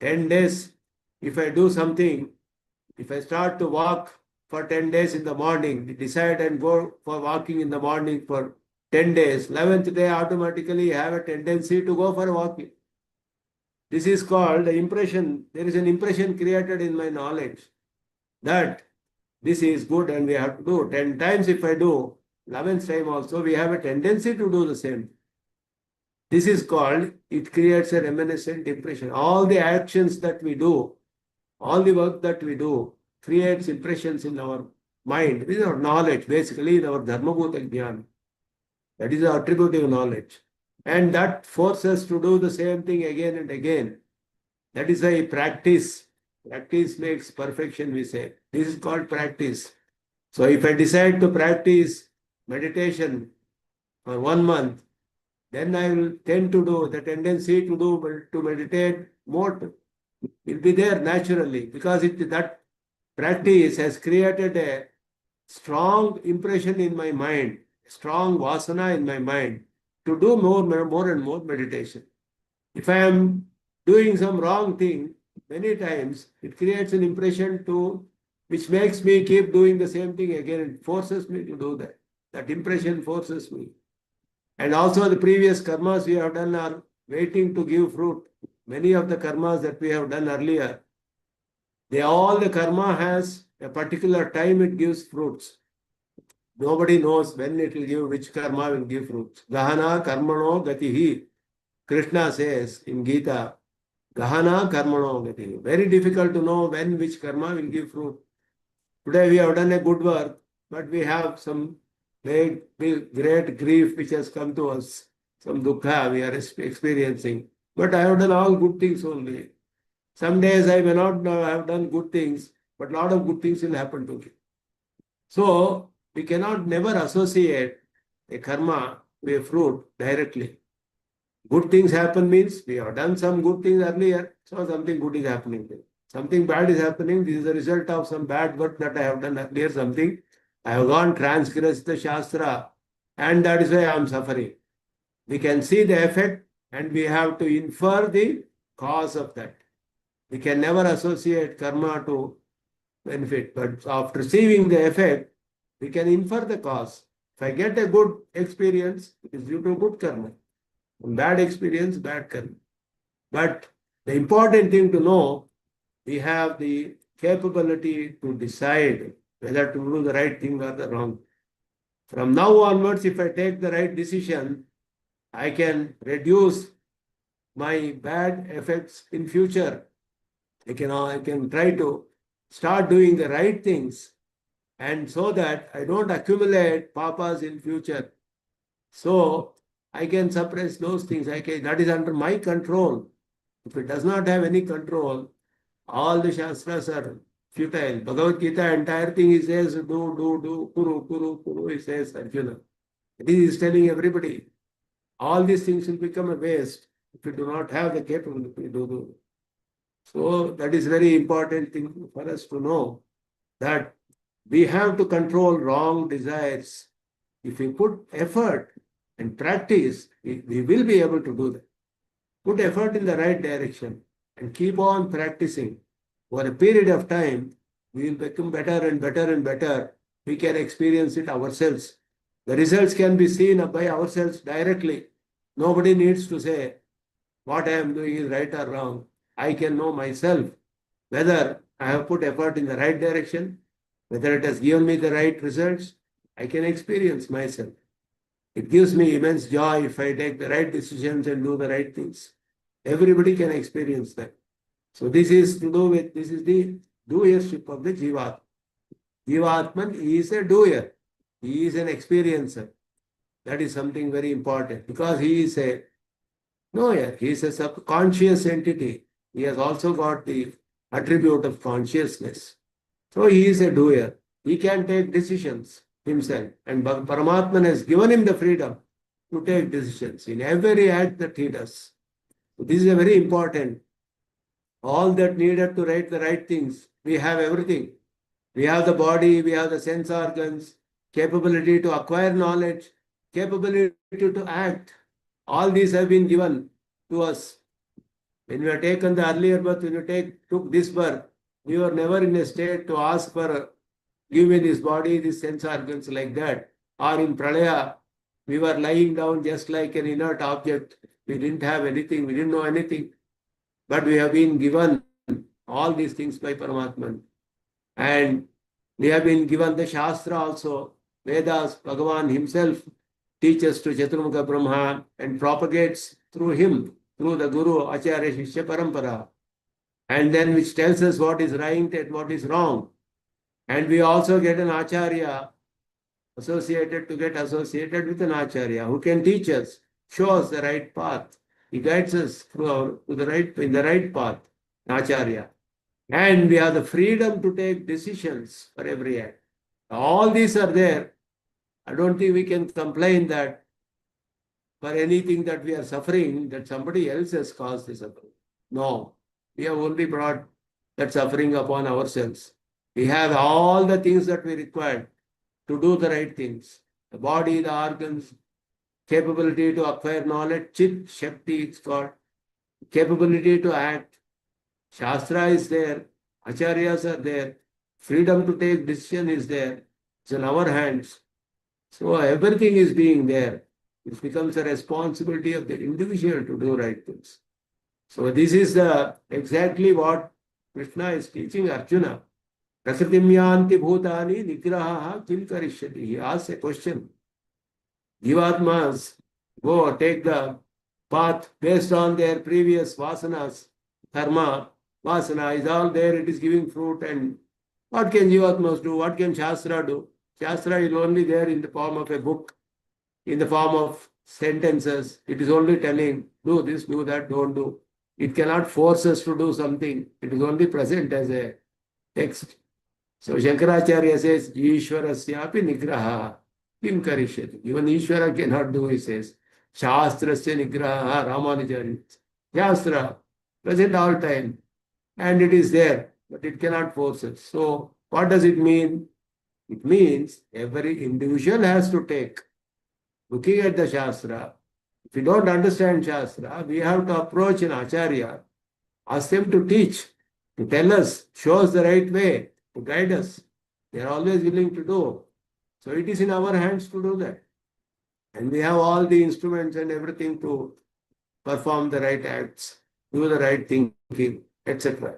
10 days, if I do something, if I start to walk for 10 days in the morning, decide and go for walking in the morning for 10 days, 11th day automatically have a tendency to go for walking. This is called the impression. There is an impression created in my knowledge that this is good and we have to do. 10 times if I do, 11th time also, we have a tendency to do the same. This is called, it creates a reminiscent impression. All the actions that we do, all the work that we do, creates impressions in our mind. This is our knowledge, basically in our dharmabhuta jnana. That is our attributive knowledge. And that forces us to do the same thing again and again. That is why practice. Practice makes perfection, we say. This is called practice. So if I decide to practice meditation for 1 month, then I will tend to do, the tendency to meditate more will be there naturally, because that practice has created a strong impression in my mind, strong vasana in my mind to do more and more meditation. If I am doing some wrong thing, many times it creates an impression which makes me keep doing the same thing again. It forces me to do that. That impression forces me. And also the previous karmas we have done are waiting to give fruit. Many of the karmas that we have done earlier, all the karma has a particular time it gives fruits. Nobody knows when it will give, which karma will give fruits. Gahana karmano gatihi. Krishna says in Gita, Gahana karmano gatihi. Very difficult to know when which karma will give fruit. Today we have done a good work, but we have some great grief which has come to us. Some dukkha we are experiencing. But I have done all good things only. Some days I may not have done good things, but a lot of good things will happen to me. So we cannot never associate a karma with a fruit directly. Good things happen means we have done some good things earlier, so something good is happening. Something bad is happening. This is the result of some bad work that I have done earlier. Something I have gone transgressed the Shastra, and that is why I am suffering. We can see the effect and we have to infer the cause of that. We can never associate karma to benefit, but after seeing the effect, we can infer the cause. If I get a good experience, it is due to good karma. Bad experience, bad karma. But the important thing to know, we have the capability to decide whether to do the right thing or the wrong. From now onwards, if I take the right decision, I can reduce my bad effects in future. I can try to start doing the right things, and so that I don't accumulate papas in future. So I can suppress those things. That is under my control. If it does not have any control, all the Shastras are futile. Bhagavad Gita, entire thing he says, do, kuru, he says, Arjuna. He is telling everybody, all these things will become a waste if you do not have the capability to do. So that is very important thing for us to know, that we have to control wrong desires. If we put effort and practice, we will be able to do that. Put effort in the right direction and keep on practicing. For a period of time, we will become better and better and better. We can experience it ourselves. The results can be seen by ourselves directly. Nobody needs to say what I am doing is right or wrong. I can know myself whether I have put effort in the right direction, whether it has given me the right results. I can experience myself. It gives me immense joy if I take the right decisions and do the right things. Everybody can experience that. So this is to do with, this is the doership of the Jivatma. Jivatman is a doer. He is an experiencer. That is something very important because he is a knower. He is a subconscious entity. He has also got the attribute of consciousness. So he is a doer. He can take decisions himself. And Paramatman has given him the freedom to take decisions in every act that he does. So this is a very important. All that needed to write the right things, we have everything. We have the body, we have the sense organs, capability to acquire knowledge, capability to act. All these have been given to us. When we have taken the earlier birth, when you took this birth, we were never in a state to ask for, give me this body, these sense organs like that. Or in Pralaya, we were lying down just like an inert object. We didn't have anything, we didn't know anything. But we have been given all these things by Paramatman. And we have been given the Shastra also. Vedas, Bhagavan himself teaches to Chaturmukha Brahma and propagates through him, through the Guru, Acharya, Shishya Parampara. And then which tells us what is right and what is wrong. And we also get an Acharya associated with an Acharya who can teach us, show us the right path. He guides us in the right path, Acharya. And we have the freedom to take decisions for every act. All these are there. I don't think we can complain that for anything that we are suffering, that somebody else has caused the suffering. No, we have only brought that suffering upon ourselves. We have all the things that we require to do the right things. The body, the organs, capability to acquire knowledge, Chit, Shakti, it's called, capability to act. Shastra is there, Acharyas are there, freedom to take decision is there. It's in our hands. So everything is being there. It becomes a responsibility of the individual to do right things. So this is exactly what Krishna is teaching Arjuna. Prakritim yanti bhutani nigraha kim karishyati. He asks a question. Jivatmas go take the path based on their previous vasanas, karma, vasana is all there, it is giving fruit. And what can Jivatmas do? What can Shastra do? Shastra is only there in the form of a book, in the form of sentences. It is only telling, do this, do that, don't do. It cannot force us to do something. It is only present as a text. So Shankaracharya says, Ishwarasyapi nigraha kim karishyati. Even Ishvara cannot do, he says. Shastrasya nigraha Ramanujari. Shastra, present all time. And it is there, but it cannot force us. So what does it mean? It means every individual has to take. Looking at the Shastra, if we don't understand Shastra, we have to approach an Acharya, ask them to teach, to tell us, show us the right way, to guide us. They are always willing to do. So it is in our hands to do that. And we have all the instruments and everything to perform the right acts, do the right thinking, etc.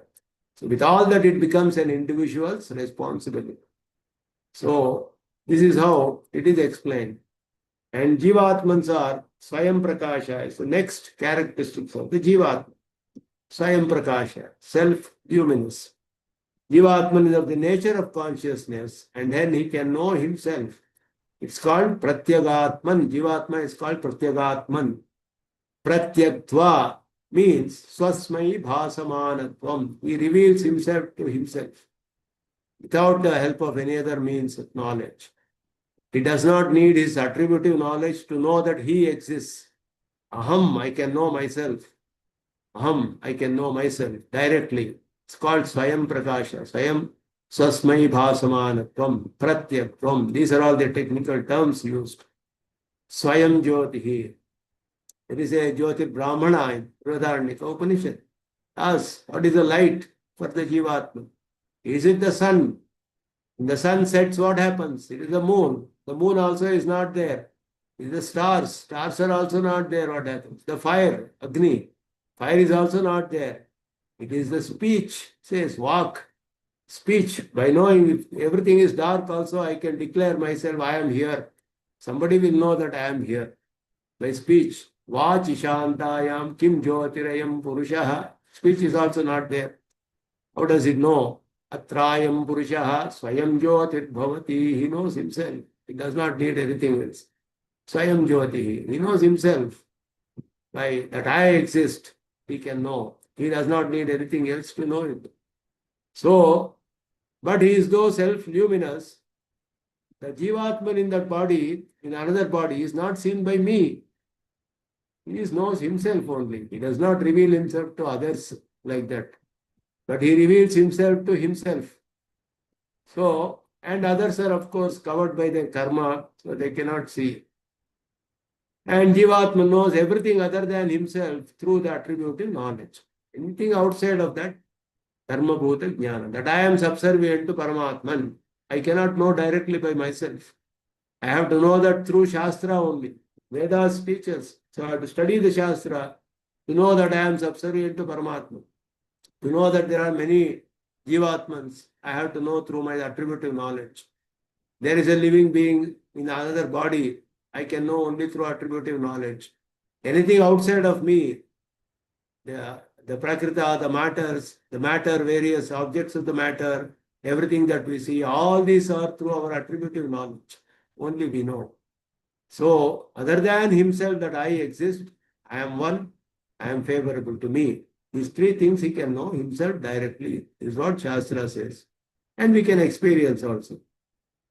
So with all that, it becomes an individual's responsibility. So this is how it is explained. And Jivatmans are Swayam Prakasha is the next characteristics of the Jivatma. Swayam Prakasha, self-luminous. Jivatman is of the nature of consciousness, and then he can know himself. It's called Pratyagatman. Jivatma is called Pratyagatman. Pratyaktva means Swasmai Bhasamanatvam. He reveals himself to himself without the help of any other means of knowledge. He does not need his attributive knowledge to know that he exists. Aham, I can know myself. Aham, I can know myself directly. It's called Swayam Prakasha. Swayam Swasmai Bhasamanatvam, Pratyakvam. These are all the technical terms used. Swayam Jyotihi. There is a Jyotir Brahmana in Brihadaranyaka Upanishad. Ask, what is the light for the Jivatma? Is it the sun? When the sun sets, what happens? It is the moon. The moon also is not there. It is the stars. Stars are also not there. What happens? The fire, Agni. Fire is also not there. It is the speech, says walk. Speech. By knowing if everything is dark also, I can declare myself, I am here. Somebody will know that I am here. By speech. Vach ishantayam kim jyotirayam purushaha. Speech is also not there. How does it know? Atrayam purushaha swayam jyotir bhavati. He knows himself. He does not need anything else. Swayam Jyoti. He knows himself. By that I exist, he can know. He does not need anything else to know it. So, but he is though self-luminous, the Jivatman in that body, in another body, is not seen by me. He knows himself only. He does not reveal himself to others like that. But he reveals himself to himself. So, and others are of course covered by their karma, so they cannot see. And Jivatma knows everything other than himself through the attributive knowledge. Anything outside of that, Dharma Bhuta Jnana, that I am subservient to Paramatman, I cannot know directly by myself. I have to know that through Shastra only. Vedas teaches. So I have to study the Shastra to know that I am subservient to Paramatman. To know that there are many Jivatmans, I have to know through my attributive knowledge. There is a living being in another body, I can know only through attributive knowledge. Anything outside of me, the prakrita, the matter, various objects of the matter, everything that we see, all these are through our attributive knowledge. Only we know. So, other than himself that I exist, I am one, I am favorable to me. These three things he can know himself directly, is what Shastra says. And we can experience also.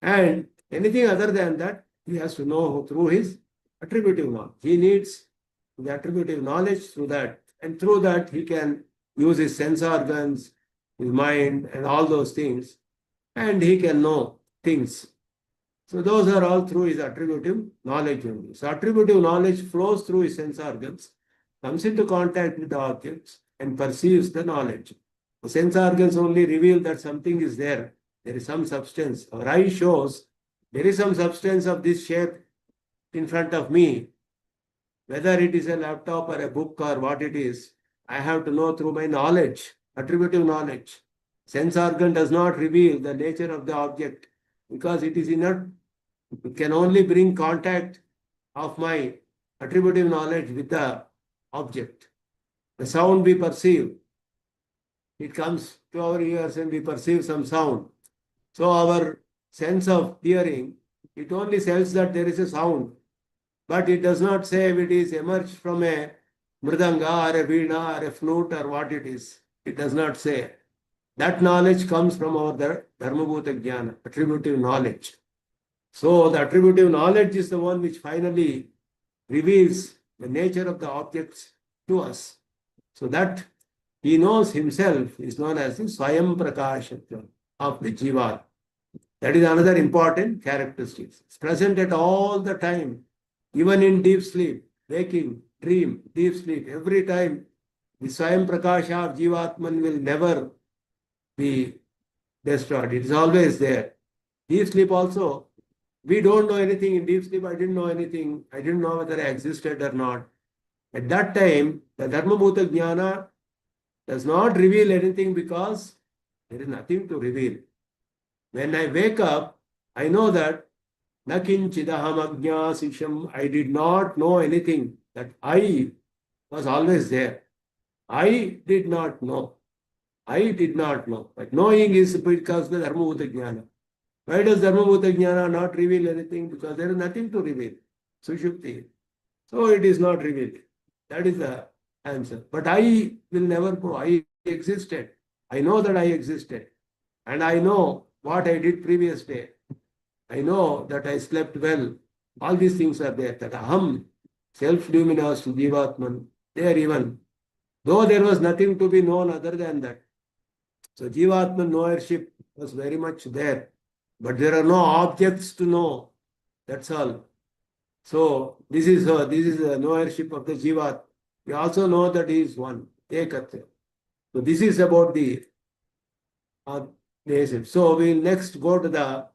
And anything other than that, he has to know through his attributive knowledge. He needs the attributive knowledge through that. And through that, he can use his sense organs, his mind, and all those things. And he can know things. So those are all through his attributive knowledge only. So attributive knowledge flows through his sense organs, comes into contact with the objects, and perceives the knowledge. The sense organs only reveal that something is there. There is some substance. Our eye shows there is some substance of this shape in front of me. Whether it is a laptop or a book or what it is, I have to know through my knowledge, attributive knowledge. Sense organ does not reveal the nature of the object because it is inert. It can only bring contact of my attributive knowledge with the object. The sound we perceive, it comes to our ears and we perceive some sound. So our sense of hearing, it only says that there is a sound, but it does not say if it is emerged from a mridanga or a veena or a flute or what it is. It does not say. That knowledge comes from our Dharmabhuta Jnana, attributive knowledge. So the attributive knowledge is the one which finally reveals the nature of the objects to us. So that he knows himself is known as the Swayam Prakashatva of the Jiva. That is another important characteristic. It's present at all the time, even in deep sleep, waking, dream, deep sleep. Every time the Swayam Prakasha of Jivatman will never be destroyed. It is always there. Deep sleep also, we don't know anything. In deep sleep, I didn't know anything. I didn't know whether I existed or not. At that time, the Dharmabhuta Jnana does not reveal anything because there is nothing to reveal. When I wake up, I know that Nakinchidaham Ajñasisham, I did not know anything. That I was always there. I did not know. I did not know. But knowing is because of the Dharmabhuta Jnana. Why does Dharmabhuta Jnana not reveal anything? Because there is nothing to reveal. Sushupti. So it is not revealed. That is the answer. But I will never go. I existed. I know that I existed. And I know what I did previous day. I know that I slept well. All these things are there. That aham, self-luminous Jivatman, there even. Though there was nothing to be known other than that. So Jivatman knowership was very much there. But there are no objects to know. That's all. So this is the knowership of the Jivat. We also know that he is one. Ekatya. So this is about the so we will next go to the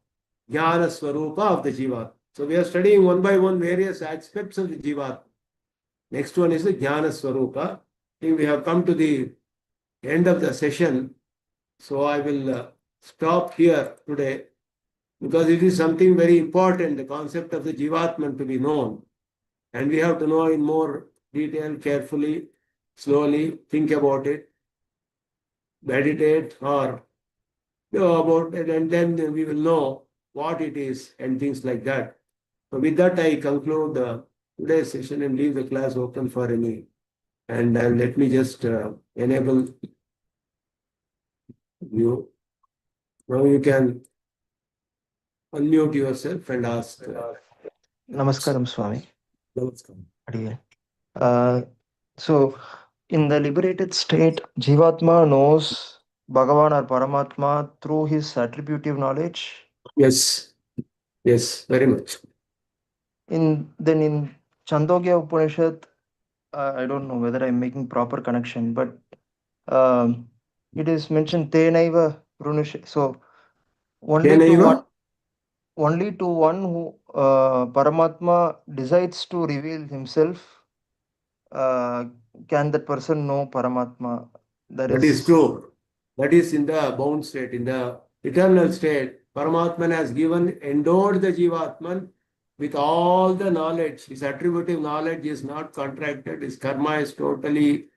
Jnana Swarupa of the Jivat. So we are studying one by one various aspects of the Jivat. Next one is the Jnana Swarupa. I think we have come to the end of the session. So I will stop here today because it is something very important, the concept of the Jivatman to be known. And we have to know in more detail, carefully, slowly, think about it, meditate or know about it, and then we will know what it is, and things like that. So with that, I conclude today's session and leave the class open for any. And let me just enable you. Now you can unmute yourself and ask. Namaskaram, Swami. Namaskaram. So, in the liberated state, Jivatma knows Bhagavan or Paramatma through his attributive knowledge. Yes, yes, very much. In Chandogya Upanishad, I don't know whether I'm making proper connection, but it is mentioned Tenaiva Runush. So only to one who Paramatma decides to reveal himself, can that person know Paramatma? That is true. That is in the bound state, in the eternal state. Paramatman has endowed the Jivatman with all the knowledge. His attributive knowledge is not contracted. His karma is totally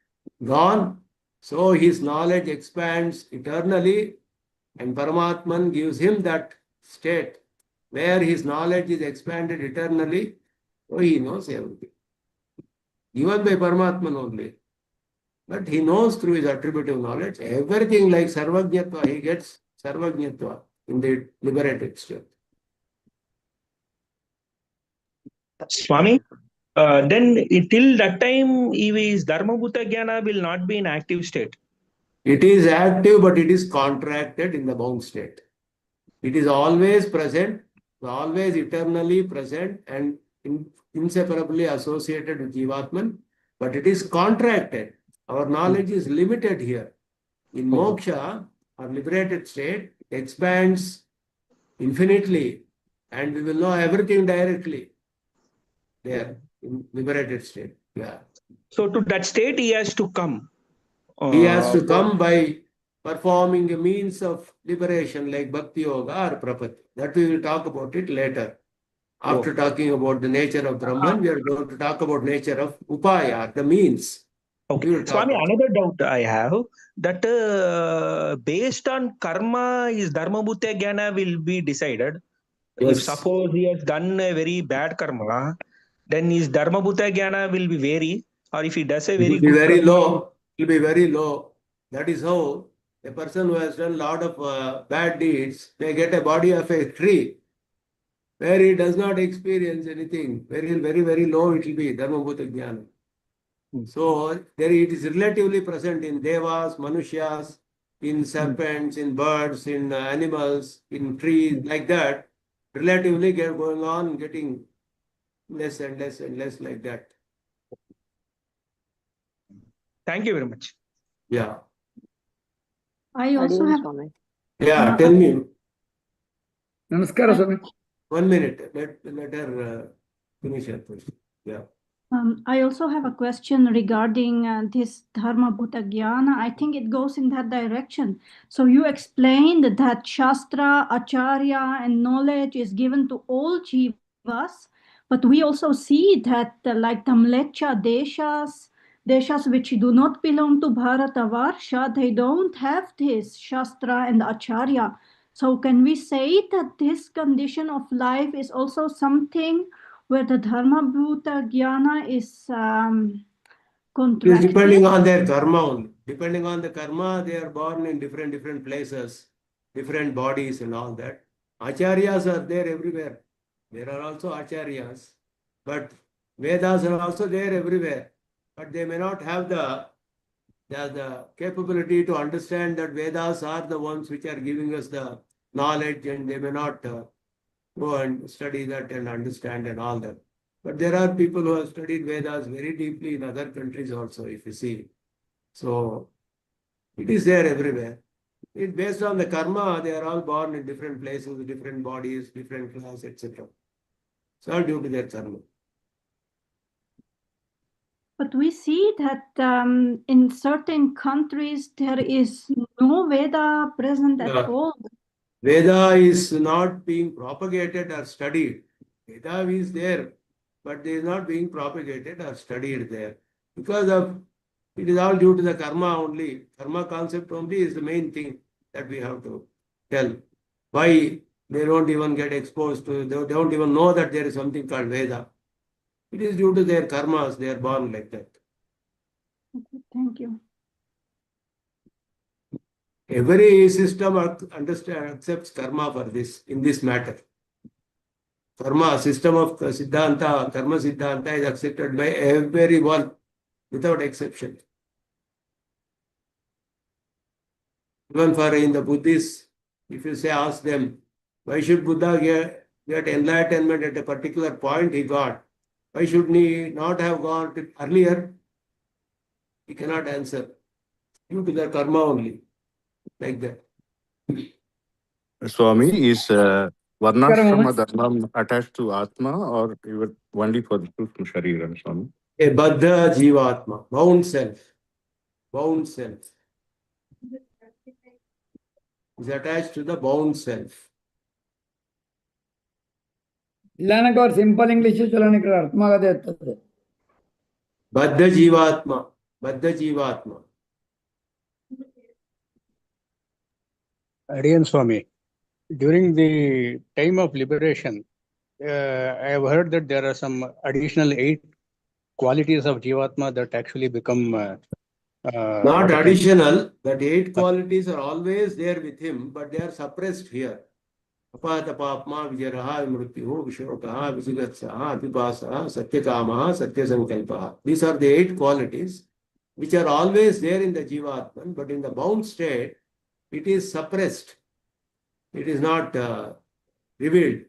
gone. So his knowledge expands eternally, and Paramatman gives him that state where his knowledge is expanded eternally. So he knows everything. Given by Paramatman only. But he knows through his attributive knowledge everything like Sarvajñatva. He gets Sarvajñatva in the liberated state. Swami, then till that time, his Dharmabhuta Jnana will not be in active state. It is active, but it is contracted in the bound state. It is always present, always eternally present, and inseparably associated with Jivatman, but it is contracted. Our knowledge is limited here. In moksha, our liberated state expands infinitely, and we will know everything directly there in liberated state. Yeah. So to that state, he has to come. He has to come by performing a means of liberation like Bhakti Yoga or Prapatti. That we will talk about it later. After talking about the nature of Brahman, we are going to talk about nature of Upaya, the means. Okay. Swami, another doubt I have that based on karma, his Dharmabhuta Jnana will be decided. Yes. If suppose he has done a very bad karma, then his Dharmabhuta Jnana will be vary. Or if he does a very it will be good very karma, low. It will be very low. That is how a person who has done a lot of bad deeds may get a body of a tree where he does not experience anything. Very, very, very low it will be, Dharmabhuta Jnana. So there it is relatively present in devas, manushyas, in serpents, in birds, in animals, in trees, like that. Relatively going on getting less and less and less like that. thank you very much. Yeah. I also have. Yeah, tell me. Namaskara, Swami. 1 minute. Let her finish her question. Yeah. I also have a question regarding this Dharma Bhuta Jnana. I think it goes in that direction. So you explained that Shastra, Acharya, and knowledge is given to all jivas, but we also see that like the Mlecha deshas which do not belong to Bharatavarsha, they don't have this Shastra and Acharya. So can we say that this condition of life is also something where the Dharma Bhuta Jnana is contracted? It is depending on their karma only. Depending on the karma, they are born in different places, different bodies and all that. Acharyas are there everywhere. There are also acharyas, but Vedas are also there everywhere. But they may not have the capability to understand that Vedas are the ones which are giving us the knowledge, and they may not go and study that and understand and all that. But there are people who have studied Vedas very deeply in other countries also, if you see. So it is there everywhere. It's based on the karma, they are all born in different places, different bodies, different class, etc. It's all due to their karma. But we see that in certain countries there is no Veda present at all. Veda is not being propagated or studied. Veda is there, but they is not being propagated or studied there. Because of it is all due to the karma only. Karma concept only is the main thing that we have to tell. Why They don't even get exposed to, they don't even know that there is something called Veda. It is due to their karmas, they are born like that. Okay, thank you. Every system accepts karma for this, in this matter. Karma, system of Siddhanta, Karma Siddhanta is accepted by everyone without exception. Even for in the Buddhists, if you say, ask them, why should Buddha get enlightenment at a particular point he got? Why should he not have got it earlier? He cannot answer. Due to their karma only. Like that. Swami, is Namaskara, Varnashrama Mama. Dharma attached to Atma or even only for the Sushma Shariram, Swami? A Baddha Jivatma, bound self. Bound self. Is attached to the bound self. ಇಲ್ಲ ಅನ್ನಕ್ಕೆ ಅವ್ರು simple English ಚಲೋನಿಕ್ರ ಅರ್ಥ ಆಗದೆ ಇರ್ತದೆ. Baddha Jivatma. Baddha Jivatma. Ariyan Swami, during the time of liberation, I have heard that there are some additional 8 qualities of Jivatma that actually become Not additional, that 8 qualities are always there with him, but they are suppressed here. Apata papma vijaraha mrityuhu vishokaha visigatsaha apipasaha satyakamaha satyasankalpaha. These are the 8 qualities which are always there in the Jivatman, but in the bound state, it is suppressed. It is not revealed.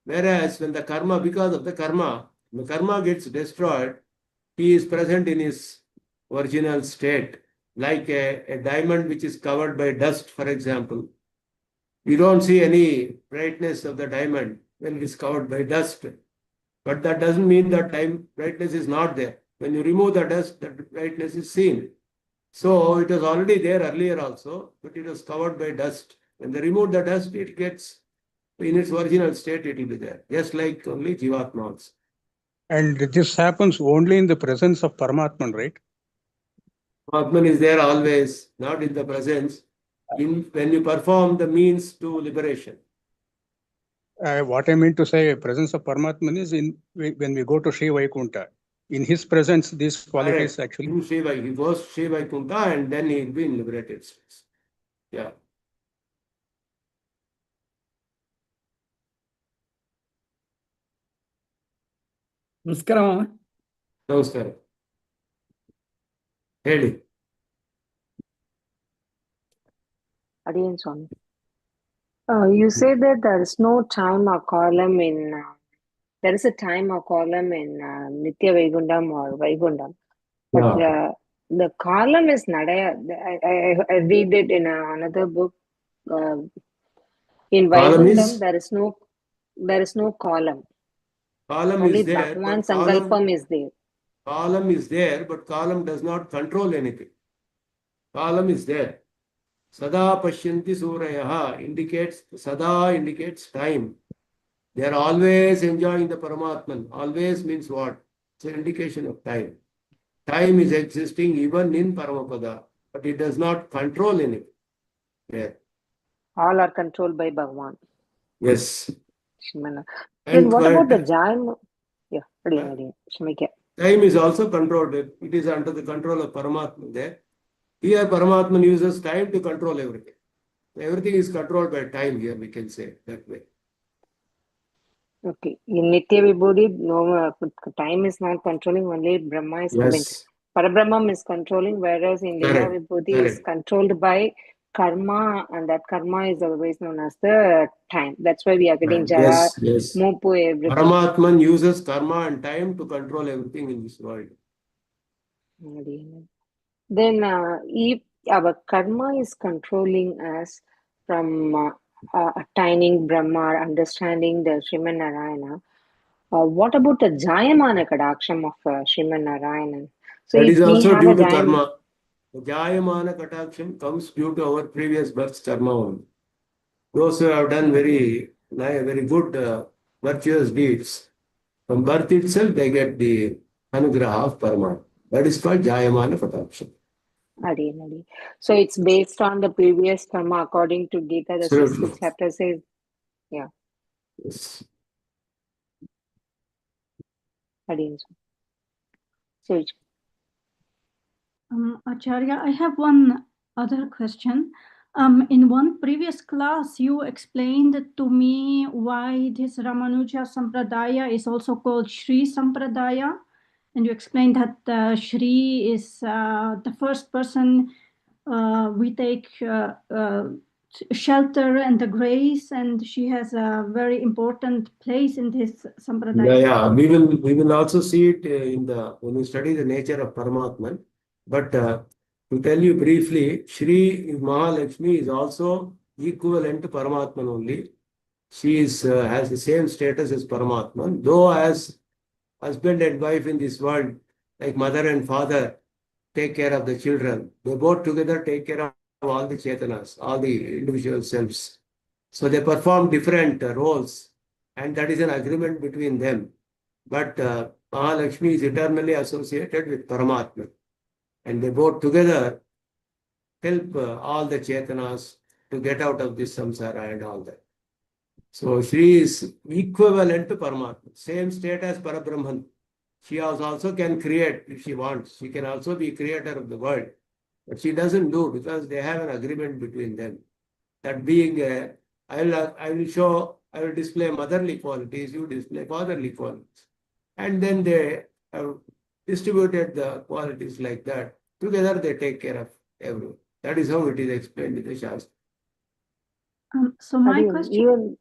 Whereas when the karma, because of the karma gets destroyed, he is present in his original state, like a diamond which is covered by dust, for example. You don't see any brightness of the diamond when it is covered by dust. But that doesn't mean that brightness is not there. When you remove the dust, that brightness is seen. So it was already there earlier also, but it was covered by dust. When they remove the dust, it gets in its original state, it will be there, just like only Jivatma also. And this happens only in the presence of Paramatman, right? Atman is there always, not in the presence, when you perform the means to liberation. What I mean to say, presence of Paramatman is when we go to Sri Vaikunta. In his presence, these qualities Correct. actually. In Shiva, he goes to Sri Vaikunta and then he will be in liberated states. Yeah. ನಮಸ್ಕಾರ ಮಾಮ. ನಮಸ್ಕಾರ. ಹೇಳಿ. Adiyan Swami. You say that there is no time or column in, there is a time or column in Nitya Vaigundam or Vaigundam. But the column is Nadaya. I read it in another book. In Vaigundam, there is no column. Column Only is there. Bhagwan Sankalpam is there. Column is there, but column does not control anything. Column is there. Sada Pashyanti Surayaha indicates time. They are always enjoying the Paramatman. Always means what? It's an indication of time. Time is existing even in Paramapada, but it does not control anything. Yeah. All are controlled by Bhagwan. Yes. Then what about the Jayam? Yeah, time is also controlled. It is under the control of Paramatman there. Here Paramatman uses time to control everything. Everything is controlled by time here, we can say that way. Okay. In Nitya Vibhuti, no, time is not controlling, only Brahma is coming. Parabrahman is controlling, whereas in Lila Vibhuti is controlled by karma, and that karma is always known as the time. That's why we are getting Jara, Mopu, everything. Paramatman uses karma and time to control everything in this world. Then, if our karma is controlling us from attaining Brahma, understanding the Sriman Narayana, what about the Jayamana Kadaksham of Sriman Narayana? So that is also due to karma. The Jayamana Kadaksham comes due to our previous birth's karma only. Those who have done very good virtuous deeds, from birth itself they get the anugraha of Paramatma. That is called Jayamana Kadaksham. So it's based on the previous karma according to Gita, the 6th chapter says. Yeah. Yes. Adiyan Swami. Acharya, I have one other question. In one previous class, you explained to me why this Ramanuja Sampradaya is also called Sri Sampradaya. And you explained that Sri is the first person we take shelter and the grace, and she has a very important place in this Sampradaya. Yeah. We will also see it when we study the nature of Paramatman. But to tell you briefly, Shri Mahalakshmi is also equivalent to Paramatman only. She has the same status as Paramatman, though as husband and wife in this world, like mother and father, take care of the children. They both together take care of all the Chetanas, all the individual selves. So they perform different roles, and that is an agreement between them. But Mahalakshmi is eternally associated with Paramatma, and they both together help all the Chetanas to get out of this samsara and all that. So she is equivalent to Paramatma, same state as Parabrahman. She also can create if she wants. She can also be creator of the world. But she doesn't do because they have an agreement between them. That being, I will display motherly qualities, you display fatherly qualities. And then they have distributed the qualities like that. Together they take care of everyone. That is how it is explained in the Shastra. So my Adiyan, question. even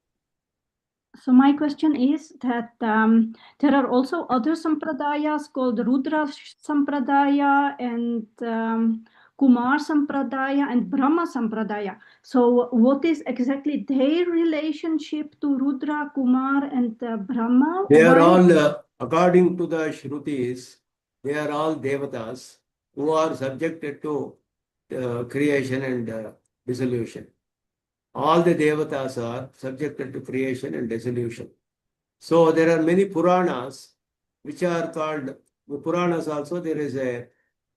So my question is that there are also other sampradayas called Rudra Sampradaya and Kumar Sampradaya and Brahma Sampradaya. So what is exactly their relationship to Rudra, Kumar and Brahma? They are Why? all, according to the Shrutis, they are all devatas who are subjected to creation and dissolution. All the devatas are subjected to creation and dissolution. So there are many Puranas which are called, the Puranas also there is a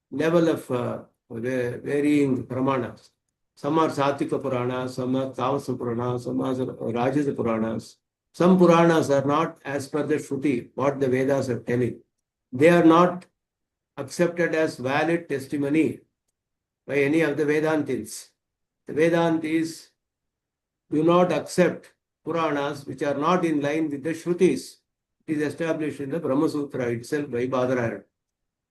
level of varying Pramanas. Some are Satvika Puranas, some are Tavasa Puranas, some are Rajasa Puranas. Some Puranas are not as per the Shruti, what the Vedas are telling. They are not accepted as valid testimony by any of the Vedantins. The Vedantis do not accept Puranas which are not in line with the Shrutis. It is established in the Brahma Sutra itself by Badarayana.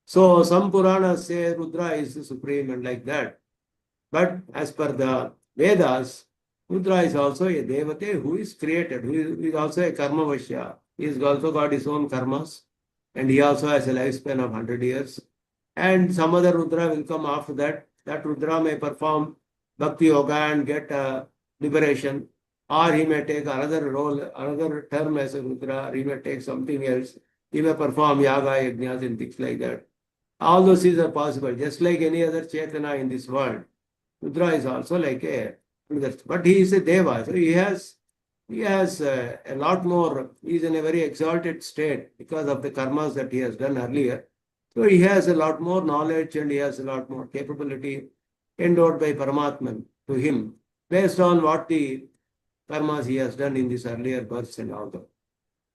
So some Puranas say Rudra is the supreme and like that. But as per the Vedas, Rudra is also a devate who is created, who is also a karma vashya. He has also got his own karmas and he also has a lifespan of 100 years. And some other Rudra will come after that. That Rudra may perform Bhakti Yoga and get liberation, or he may take another role, another term as a Rudra, or he may take something else. He may perform Yaga, Yajnas and things like that. All those things are possible, just like any other Chetana in this world. Rudra is also like a, but he is a Deva, so he has a lot more, he is in a very exalted state because of the karmas that he has done earlier. So he has a lot more knowledge and he has a lot more capability endowed by Paramatman to him based on what the karmas he has done in this earlier births and all that.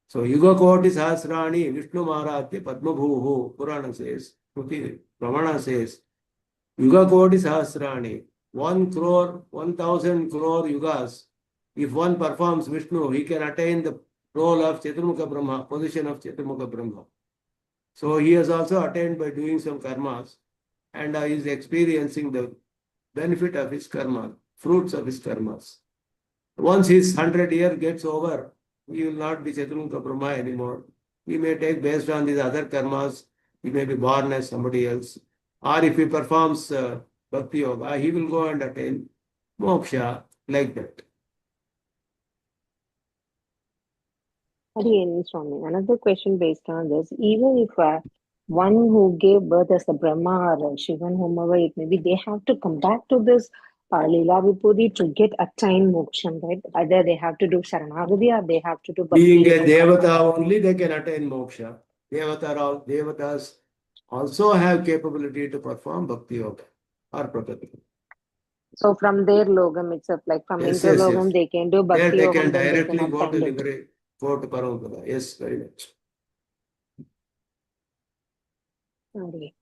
So Yuga Koti Sahasrani Vishnu Maharatya Padma Bhuhu, Purana says, Pramana says, Yuga Koti Sahasrani, 1 crore, 1,000 crore yugas. If one performs Vishnu, he can attain the role of Chaturmukha Brahma, position of Chaturmukha Brahma. So he has also attained by doing some karmas and is experiencing the benefit of his karma, fruits of his karmas. Once his 100 year gets over, he will not be Chaturmukha Brahma anymore. He may take based on these other karmas, he may be born as somebody else. Or if he performs Bhakti Yoga, he will go and attain moksha like that. Adiyan Swami, another question based on this. Even if one who gave birth as a Brahma or Shivan, whomever it may be, they have to come back to this Leela Vibhuti to get attain moksha, right? Either they have to do Sharanagati or they have to do Bhakti. Being a Devata only, they can attain moksha. Devatas also have capability to perform Bhakti Yoga or Prakati. So from their logam itself, like from Yes, yes, intralogam, yes. they can do There bhakti they yogam, can then they directly can go to attain it. liberate, go to Parampara. Yes, very much. Okay.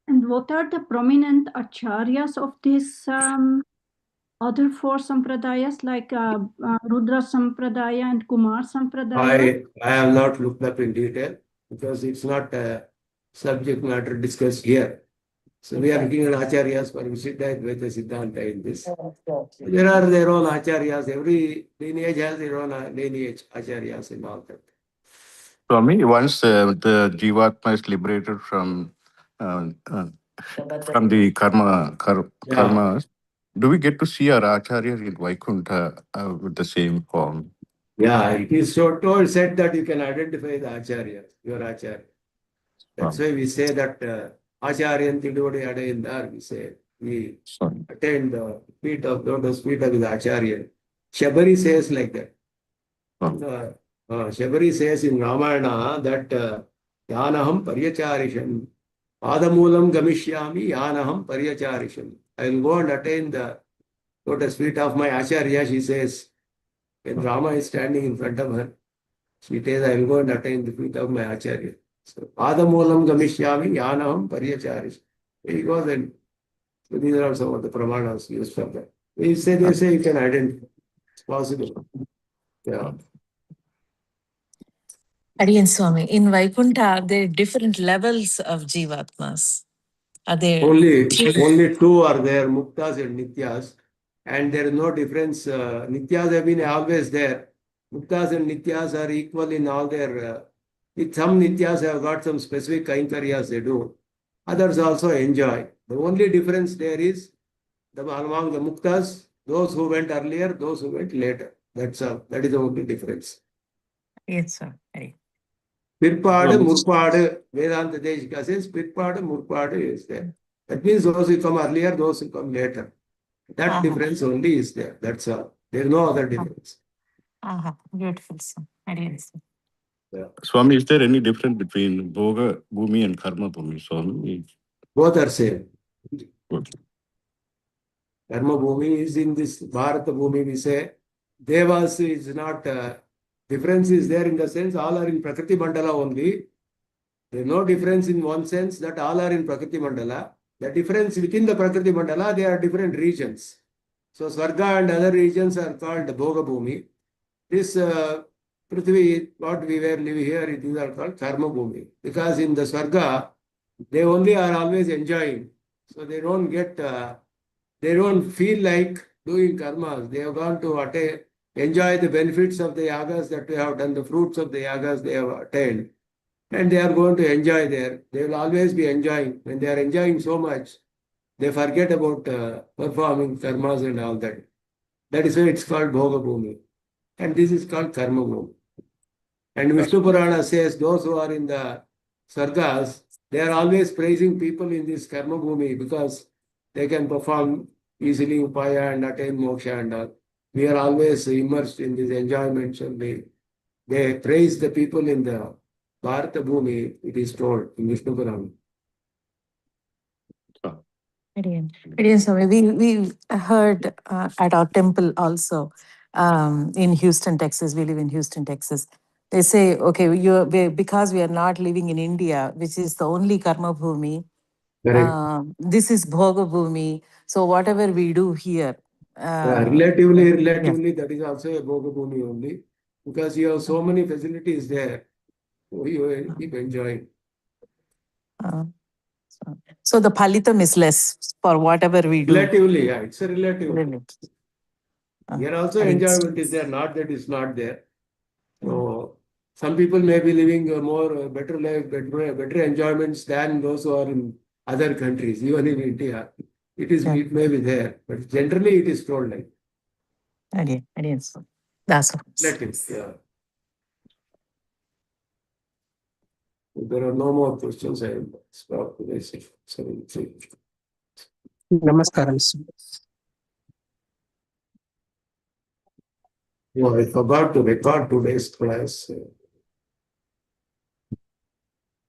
And what are the prominent acharyas of this other four sampradayas, like Rudra Sampradaya and Kumar Sampradaya? I have not looked up in detail because it's not a subject matter discussed here. So we are looking at acharyas for Vishistadvaita Siddhanta in this. There are their own acharyas. Every lineage has their own lineage acharyas and all that. Swami, once the Jivatma is liberated uh, uh, from the karmas, do we get to see our Acharya in Vaikuntha with the same form? Yeah, it is so told, said that you can identify the acharya, your acharya. That's why we say that acharyan tidodi adayindar, we say, we attain the feet of lotus feet of the acharya. Shabari says like that. Shabari says in Ramayana that yanaham paryacharishan, padamulam gamishyami yanaham paryacharishan. I will go and attain the lotus feet of my acharya, she says. When Rama is standing in front of her, she says, I will go and attain the feet of my acharya. So, Padamulam Gamishyami Yanaham Paryacharish. He goes and so these are some of the pramanas used for that. They say you can identify. It's possible. Yeah. Adiyan Swami, in Vaikuntha, are there different levels of Jivatmas? Are there Only two are there, Muktas and Nityas. And there is no difference. Nityas have been always there. Muktas and Nityas are equal in all their. Some Nityas have got some specific kainkaryas they do. Others also enjoy. The only difference there is among the Muktas, those who went earlier, those who went later. That's all. That is the only difference. Yes, sir. Right. Pirpadu, Murpadu, Vedanta Deshika says Pirpadu, Murpadu is there. That means those who come earlier, those who come later. That difference only is there. That's all. There is no other difference. Beautiful, sir. Adiyan, sir. Yeah. Swami, is there any difference between Bhoga Bhumi and Karma Bhumi, Swami? Both are same. Good. Karma Bhumi is in this Bharata Bhumi, we say. Devas is not, difference is there in the sense all are in Prakriti Mandala only. There is no difference in one sense that all are in Prakriti Mandala. The difference within the Prakriti Mandala, there are different regions. So Swarga and other regions are called Bhoga Bhumi. This Prithvi, what we were living here, these are called Karma Bhumi. Because in the Swarga, they only are always enjoying. So they don't get, they don't feel like doing karmas. They have gone to enjoy the benefits of the yagas that they have done, the fruits of the yagas they have attained. And they are going to enjoy there. They will always be enjoying. When they are enjoying so much, they forget about performing karmas and all that. That is why it's called Bhoga Bhumi. And this is called Karma Bhumi. And Vishnu Purana says those who are in the Sargas, they are always praising people in this Karma Bhumi because they can perform easily upaya and attain moksha and all. We are always immersed in these enjoyments and they praise the people in the Bharata Bhumi, it is told in Vishnu Purana. Adiyan, Swami, we heard at our temple also in Houston, Texas. We live in Houston, Texas. They say, okay, because we are not living in India, which is the only karma bhumi, this is bhoga bhumi. So whatever we do here. Relatively, that is also a bhoga bhumi only, because you have so many facilities there. You keep enjoying. So the phalitam is less for whatever we do. Relatively, yeah, it's a relative. Here also enjoyment is there, not that it's not there. So some people may be living a more better life, better enjoyments than those who are in other countries, even in India. It may be there, but generally it is told like. That's Relative, yeah. If there are no more questions, I will stop today's session. Namaskaram. I forgot to record today's class.